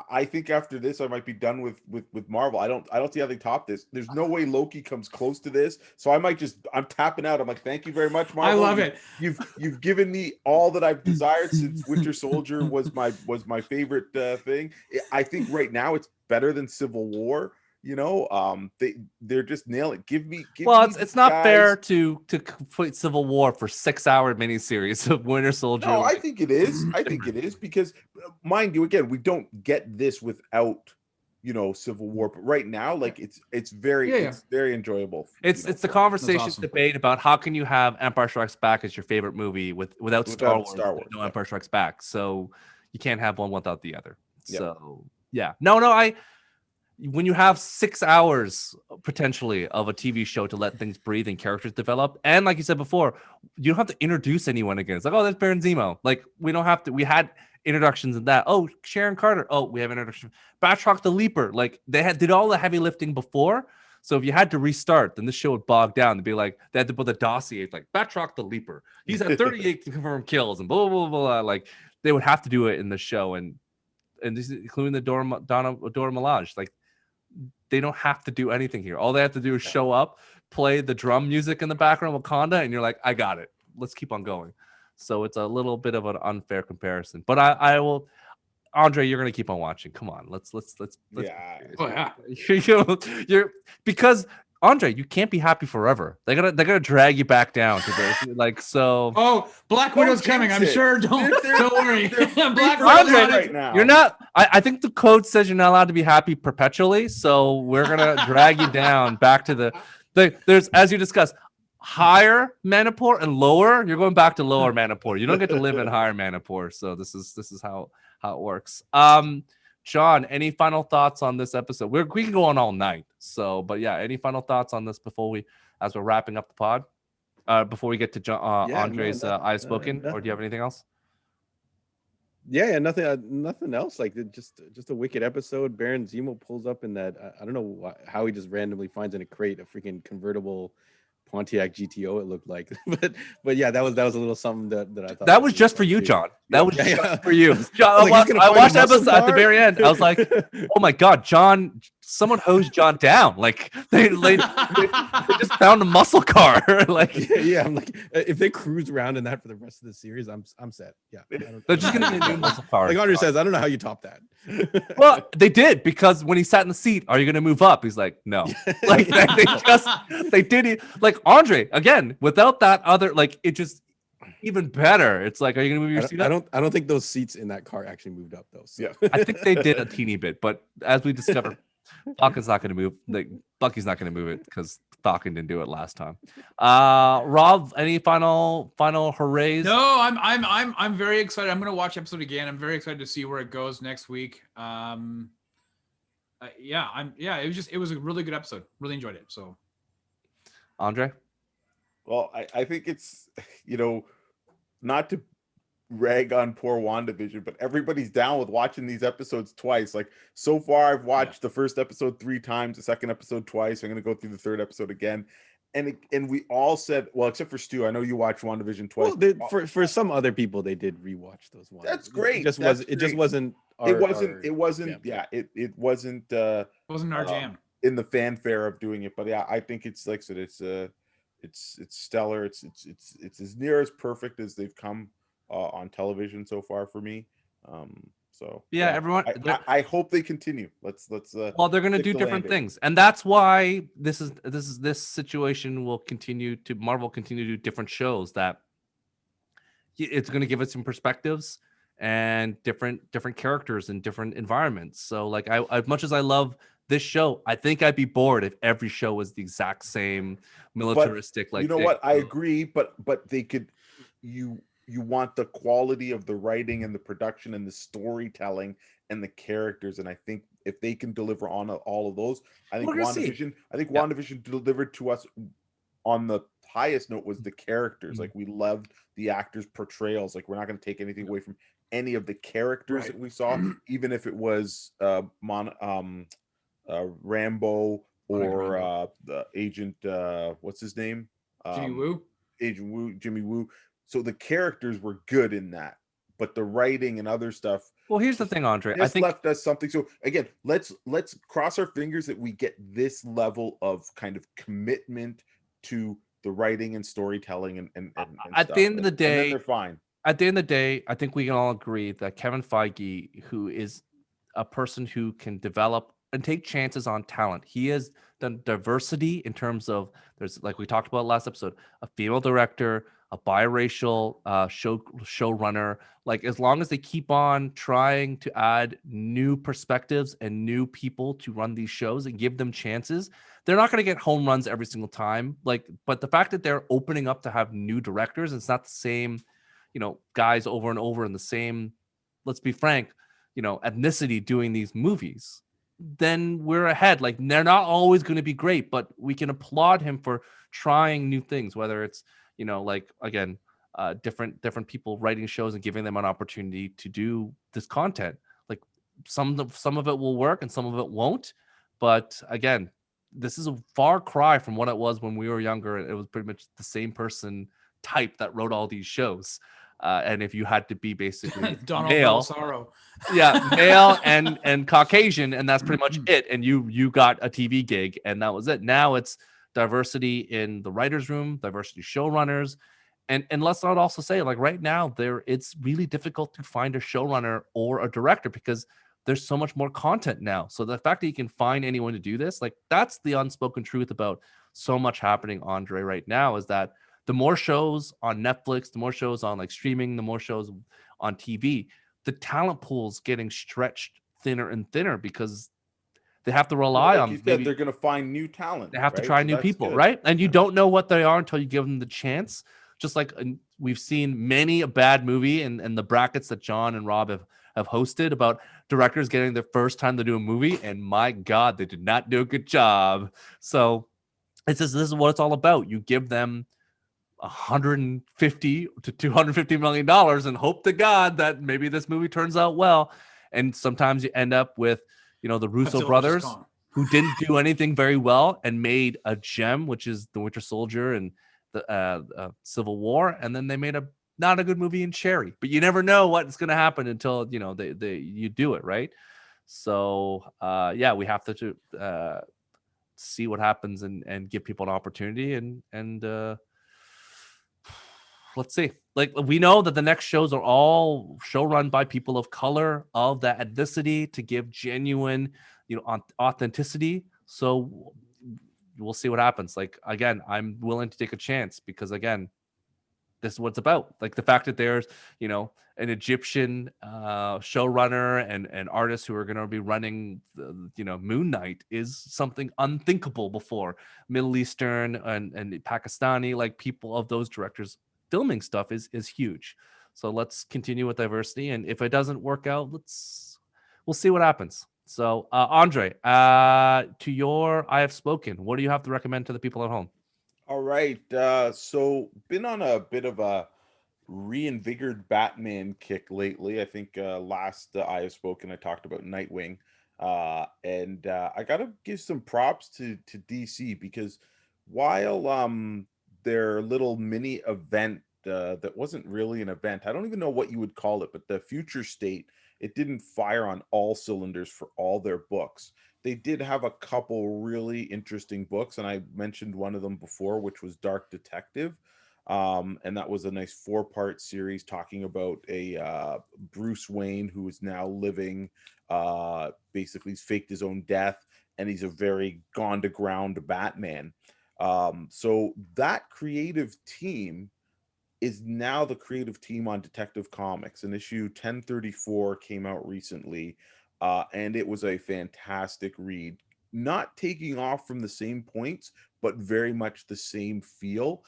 I think after this, I might be done with Marvel. I don't see how they top this. There's no way Loki comes close to this. So I'm tapping out. I'm like, thank you very much, Marvel. I love it. You've given me all that I've desired since Winter Soldier was my favorite thing. I think right now it's better than Civil War. They're just nailing. Give me. It's not fair to complete Civil War for 6-hour miniseries of Winter Soldier. No, I think it is. I think it is because, mind you, again, we don't get this without, Civil War. But right now, like it's very enjoyable. It's the conversation debate about how can you have Empire Strikes Back as your favorite movie without Star Wars, no Empire Strikes Back. So you can't have one without the other. Yep. So when you have 6 hours potentially of a TV show to let things breathe and characters develop, and like you said before, you don't have to introduce anyone again. It's like, oh, that's Baron Zemo. Like, we don't have to. We had introductions in that. Oh, Sharon Carter. Oh, we have an introduction. Batroc the Leaper. Like, they did all the heavy lifting before. So if you had to restart, then this show would bog down. To be like, they had to put the dossier like Batroc the Leaper. He's had 38 confirmed kills and blah blah blah blah. Like, they would have to do it in the show, and this, including the Dora Milaje. Like, they don't have to do anything here. All they have to do is show up, play the drum music in the background, Wakanda, and you're like, I got it. Let's keep on going. So it's a little bit of an unfair comparison, but I will. Andre, you're gonna keep on watching. Come on, let's. Yeah. Oh yeah. You're because Andre, you can't be happy forever. They're gonna drag you back down to this. Like, so. Oh, Black Widow's coming. I'm sure. Don't worry. Black Andre, Widow's right now. You're not. I think the code says you're not allowed to be happy perpetually. So we're gonna drag you down back to there's, as you discussed, higher Madripoor and lower. You're going back to lower Madripoor. You don't get to live in higher Madripoor. So this is how it works. John, any final thoughts on this episode? We can go on all night. So, but yeah, any final thoughts on this as we're wrapping up the pod? Before we get to Andre's I've spoken, or do you have anything else? Yeah, nothing else. Like, just a wicked episode. Baron Zemo pulls up in that. I don't know how he just randomly finds in a crate a freaking convertible Pontiac GTO, it looked like. but yeah, that was a little something that I thought that was just for you, John. That was just for you. John, I watched that episode at the very end. I was like, oh my god, John, someone hosed John down. Like, they just found a muscle car. Like, yeah, I'm like, if they cruise around in that for the rest of the series, I'm set. Yeah, they're just gonna be a new muscle car. Like Andre says, I don't know how you top that. Well, they did, because when he sat in the seat, are you gonna move up? He's like, no. Like, they did it. Like, Andre, again, without that other, like, it just even better. It's like, are you gonna move your seat up? I don't think those seats in that car actually moved up though. So. Yeah, I think they did a teeny bit, but as we discovered, Falcon's not gonna move. Like, Bucky's not gonna move it because Falcon didn't do it last time. Rob, any final hoorays? No, I'm very excited. I'm gonna watch episode again. I'm very excited to see where it goes next week. It was a really good episode. Really enjoyed it. So, Andre? Well, I think it's, not to rag on poor WandaVision, but everybody's down with watching these episodes twice. Like, so far, I've watched the first episode 3 times, the second episode twice. I'm going to go through the third episode again. And we all said, well, except for Stu, I know you watched WandaVision twice. Well, for some other people, they did rewatch those ones. That's great. It just wasn't our jam in the fanfare of doing it. But yeah, I think it's like I said, it's stellar. It's as near as perfect as they've come on television so far for me. So yeah, everyone. I hope they continue. Let's. Well, they're going to do different things, and that's why this situation will continue to Marvel continue to do different shows that it's going to give us some perspectives and different characters and different environments. So like I as much as I love this show, I think I'd be bored if every show was the exact same militaristic like you know thing. what? I agree, but they could you want the quality of the writing and the production and the storytelling and the characters, and I think if they can deliver on all of those, I think We're gonna see. Yeah. WandaVision delivered to us on the highest note was the characters. Like we loved the actors' portrayals. Like we're not going to take anything away from any of the characters that we saw, even if it was Rambo or the agent what's his name? Jimmy Woo. Agent Woo, Jimmy Woo. So the characters were good in that, but the writing and other stuff. Well, here's the thing, Andre. I This think left us something. So again, let's cross our fingers that we get this level of kind of commitment to the writing and storytelling and at stuff. the end of the And then day, they're fine. at the end of the day, I think we can all agree that Kevin Feige, who is a person who can develop and take chances on talent, he has done diversity in terms of there's like we talked about last episode, a female director, a biracial showrunner. Like as long as they keep on trying to add new perspectives and new people to run these shows and give them chances, they're not going to get home runs every single time. Like, but the fact that they're opening up to have new directors, it's not the same, guys over and over in the same, let's be frank, ethnicity doing these movies, then we're ahead. Like they're not always going to be great, but we can applaud him for trying new things, whether it's, like again, different people writing shows and giving them an opportunity to do this content. Like some of it will work and some of it won't. But again, this is a far cry from what it was when we were younger. It was pretty much the same person type that wrote all these shows. And if you had to be basically Donald male, Bellisario. male and Caucasian, and that's pretty much it. And you got a TV gig, and that was it. Now it's diversity in the writers' room, diversity showrunners, and let's not also say like right now it's really difficult to find a showrunner or a director because there's so much more content now. So the fact that you can find anyone to do this, like that's the unspoken truth about so much happening, Andre, right now, is that the more shows on Netflix, the more shows on like streaming, the more shows on TV, the talent pool's getting stretched thinner and thinner because they have to rely on. You said, they're going to find new talent. They have to try new people, good. Right? And you don't know what they are until you give them the chance. Just like we've seen many a bad movie and the brackets that John and Rob have hosted about directors getting their first time to do a movie, and my God, they did not do a good job. So this is what it's all about. You give them $150 to $250 million and hope to God that maybe this movie turns out well. And sometimes you end up with, the Russo brothers who didn't do anything very well and made a gem, which is the Winter Soldier and the Civil War. And then they made not a good movie in Cherry, but you never know what's going to happen until, you do it. Right. So we have to see what happens and give people an opportunity and let's see. Like we know that the next shows are all show run by people of color, of that ethnicity, to give genuine, authenticity. So we'll see what happens. Like again, I'm willing to take a chance because again, this is what it's about. Like the fact that there's, an Egyptian showrunner and artists who are going to be running, Moon Knight is something unthinkable before. Middle Eastern and Pakistani, like people of those directors filming stuff is huge. So let's continue with diversity, and if it doesn't work out, we'll see what happens. So Andre, to your I Have Spoken, what do you have to recommend to the people at home? All right, so been on a bit of a reinvigorated Batman kick lately. I think last I Have Spoken I talked about Nightwing, and I gotta give some props to DC because while their little mini event that wasn't really an event. I don't even know what you would call it, but the Future State, it didn't fire on all cylinders for all their books. They did have a couple really interesting books, and I mentioned one of them before, which was Dark Detective. And that was a nice 4-part series talking about a Bruce Wayne who is now living, basically he's faked his own death, and he's a very gone to ground Batman. So that creative team is now the creative team on Detective Comics. And issue 1034 came out recently, and it was a fantastic read. Not taking off from the same points, but very much the same feel.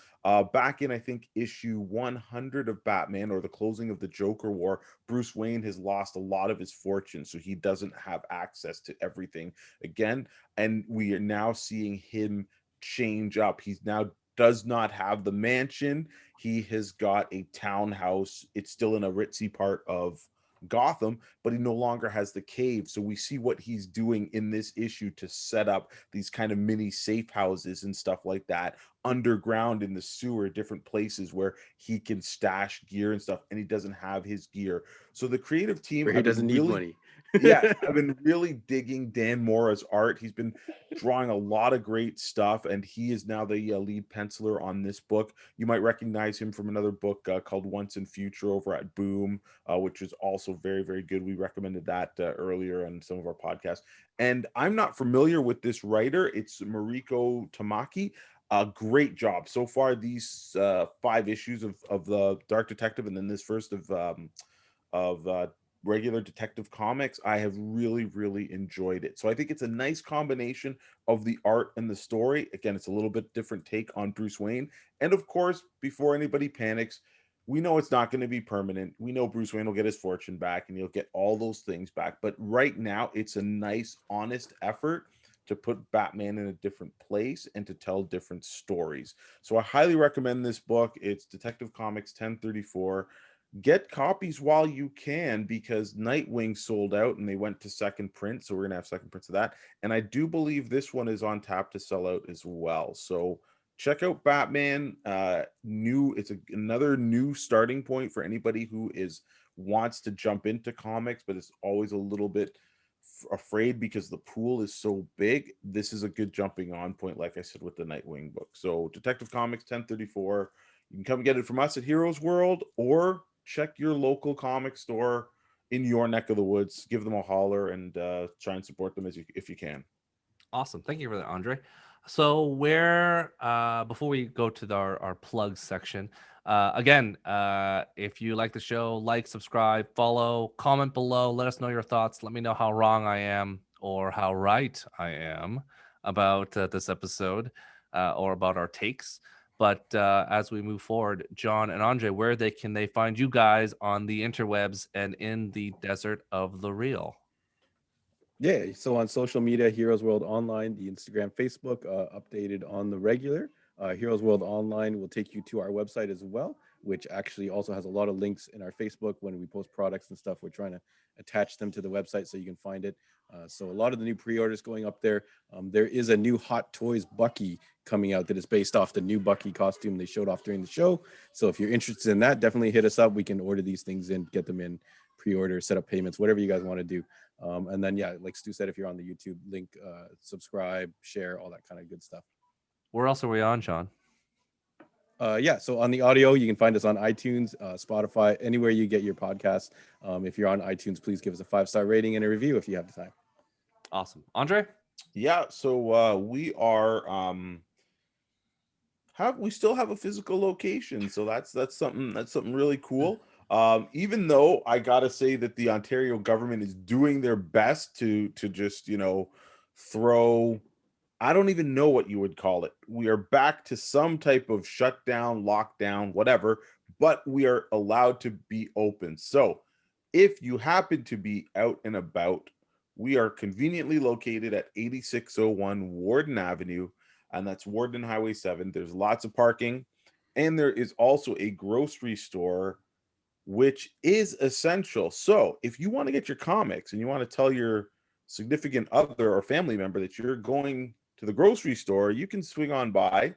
Back in, I think, issue 100 of Batman, or the closing of the Joker War, Bruce Wayne has lost a lot of his fortune, so he doesn't have access to everything again. And we are now seeing him change up. He's now does not have the mansion. He has got a townhouse. It's still in a ritzy part of Gotham, but he no longer has the cave. So we see what he's doing in this issue to set up these kind of mini safe houses and stuff like that underground in the sewer, different places where he can stash gear and stuff, and he doesn't have his gear. So the creative team, Where he doesn't need money. yeah, I've been really digging Dan Mora's art. He's been drawing a lot of great stuff, and he is now the lead penciler on this book. You might recognize him from another book called Once and Future over at Boom, which is also very, very good. We recommended that earlier on some of our podcasts. And I'm not familiar with this writer. It's Mariko Tamaki. Great job so far. These 5 issues of the Dark Detective, and then this first of regular Detective Comics, I have really, really enjoyed it. So I think it's a nice combination of the art and the story. Again, it's a little bit different take on Bruce Wayne. And of course, before anybody panics, we know it's not going to be permanent. We know Bruce Wayne will get his fortune back and he'll get all those things back. But right now, it's a nice, honest effort to put Batman in a different place and to tell different stories. So I highly recommend this book. It's Detective Comics 1034. Get copies while you can, because Nightwing sold out and they went to second print. So we're going to have second prints of that. And I do believe this one is on tap to sell out as well. So check out Batman. It's another new starting point for anybody who wants to jump into comics, but is always a little bit afraid because the pool is so big. This is a good jumping on point, like I said, with the Nightwing book. So Detective Comics 1034. You can come get it from us at Heroes World, or check your local comic store in your neck of the woods. Give them a holler and try and support them if you can. Awesome. Thank you for that, Andre. So before we go to our plugs section, again, if you like the show, like, subscribe, follow, comment below, let us know your thoughts. Let me know how wrong I am or how right I am about this episode or about our takes. But as we move forward, John and Andre, where can they find you guys on the interwebs and in the desert of the real? Yeah, so on social media, Heroes World Online, the Instagram, Facebook, updated on the regular. Heroes World Online will take you to our website as well, which actually also has a lot of links in our Facebook. When we post products and stuff, we're trying to attach them to the website so you can find it. So a lot of the new pre-orders going up there. There is a new Hot Toys Bucky coming out that is based off the new Bucky costume they showed off during the show. So if you're interested in that, definitely hit us up. We can order these things in, get them in, pre-order, set up payments, whatever you guys want to do. And then, yeah, like Stu said, if you're on the YouTube link, subscribe, share, all that kind of good stuff. Where else are we on, John? Yeah, so on the audio, you can find us on iTunes, Spotify, anywhere you get your podcasts. If you're on iTunes, please give us a 5-star rating and a review if you have the time. Awesome. Andre? Yeah, so we are we still have a physical location, so that's something really cool. Even though I gotta say that the Ontario government is doing their best to just throw, I don't even know what you would call it. We are back to some type of shutdown, lockdown, whatever, but we are allowed to be open. So if you happen to be out and about, we are conveniently located at 8601 Warden Avenue, and that's Warden Highway 7. There's lots of parking, and there is also a grocery store, which is essential. So if you want to get your comics and you want to tell your significant other or family member that you're going to the grocery store, you can swing on by.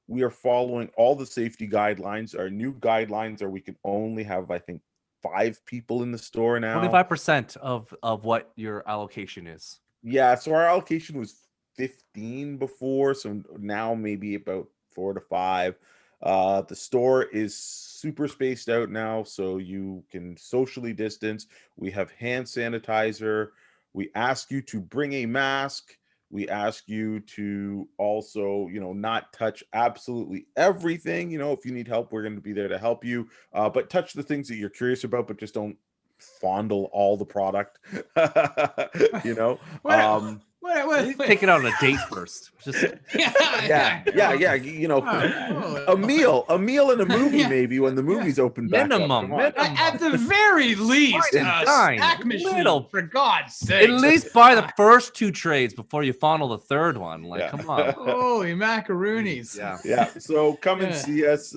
We are following all the safety guidelines. Our new guidelines are we can only have, I think, 5 people in the store now. 25% of what your allocation is. Yeah, so our allocation was 15 before, so now maybe about 4 to 5. The store is super spaced out now, so you can socially distance. We have hand sanitizer. We ask you to bring a mask. We ask you to also, not touch absolutely everything. If you need help, we're going to be there to help you. But touch the things that you're curious about, but just don't fondle all the product. Take it out on a date first. Just yeah. Oh, A meal and a movie, Yeah. maybe when the movie's open back up. minimum. Come on. At the very least, Wine and dine. snack machine, Little- for God's sake. At least buy the first 2 trades before you fondle the third one. Like, Yeah. come on. Holy macaroonies. Yeah, so come and Yeah. see us.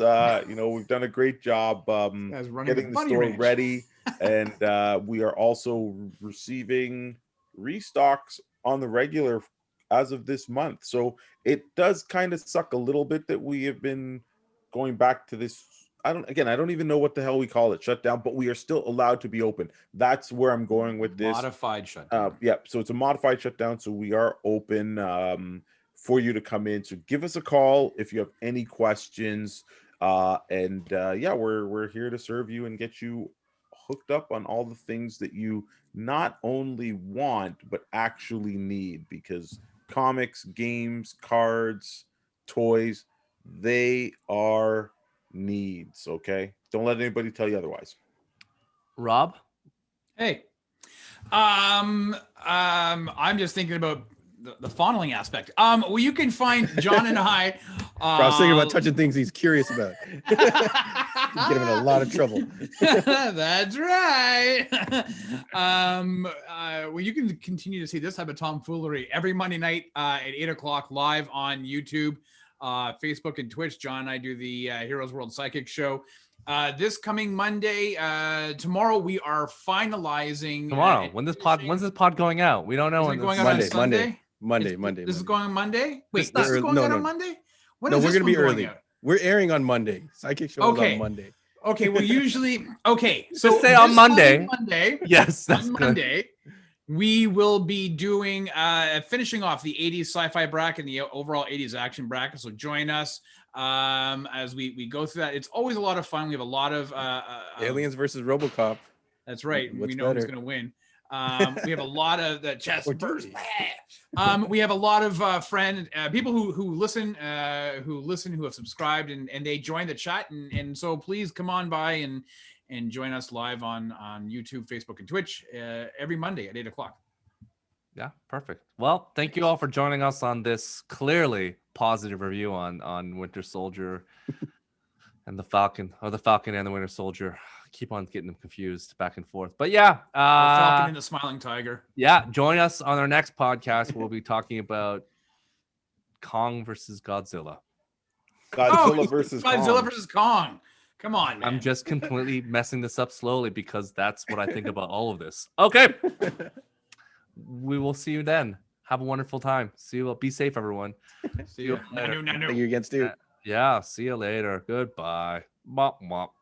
We've done a great job Guy's running getting a the bunny store ranch. ready, and we are also receiving restocks on the regular as of this month. So it does kind of suck a little bit that we have been going back to this. I don't even know what the hell we call it, shutdown, but we are still allowed to be open. That's where I'm going with this. Modified shutdown. So it's a modified shutdown. So we are open for you to come in. So give us a call if you have any questions. We're here to serve you and get you hooked up on all the things that you not only want but actually need, because comics, games, cards, toys, they are needs. Okay, don't let anybody tell you otherwise. Rob? Hey, I'm just thinking about the fondling aspect. Well, you can find John and I. I was thinking about touching things he's curious about. Get him in a lot of trouble. That's right. Well, you can continue to see this type of tomfoolery every Monday night at 8:00 live on YouTube, Facebook, and Twitch. John and I do the Heroes World Psychic Show. This coming Monday, tomorrow we are finalizing. Tomorrow. When's this pod going out? We don't know Is when it going this out Monday, on Sunday? Monday. This is going on Monday. Wait, It's this is not- going no, out on no. Monday. When No, is we're this gonna be one early. out? We're airing on Monday. Psychic show is Okay. on Monday. Okay, well, usually, okay. So Just say on this Monday. coming Monday. Yes, that's On good. Monday, we will be doing finishing off the 80s sci-fi bracket and the overall 80s action bracket. So join us as we go through that. It's always a lot of fun. We have a lot of Aliens versus RoboCop. That's right. What's We know who's better? going to win. We have a lot of the chess Or do burst. we? We have a lot of people who listen, who have subscribed and they join the chat. And so please come on by and join us live on YouTube, Facebook, and Twitch every Monday at 8:00. Yeah, perfect. Well, thank you all for joining us on this clearly positive review on Winter Soldier and the Falcon and the Winter Soldier. Keep on getting them confused back and forth. But yeah, Falcon and the Smiling Tiger. yeah, join us on our next podcast. We'll be talking about Kong versus Godzilla. Godzilla versus Godzilla Kong. versus Kong. Come on, man. I'm just completely messing this up slowly because that's what I think about all of this. Okay. We will see you then. Have a wonderful time. See you. Be safe, everyone. See you later. Thank you again, Stu. Yeah. See you later. Goodbye. Mop, mop.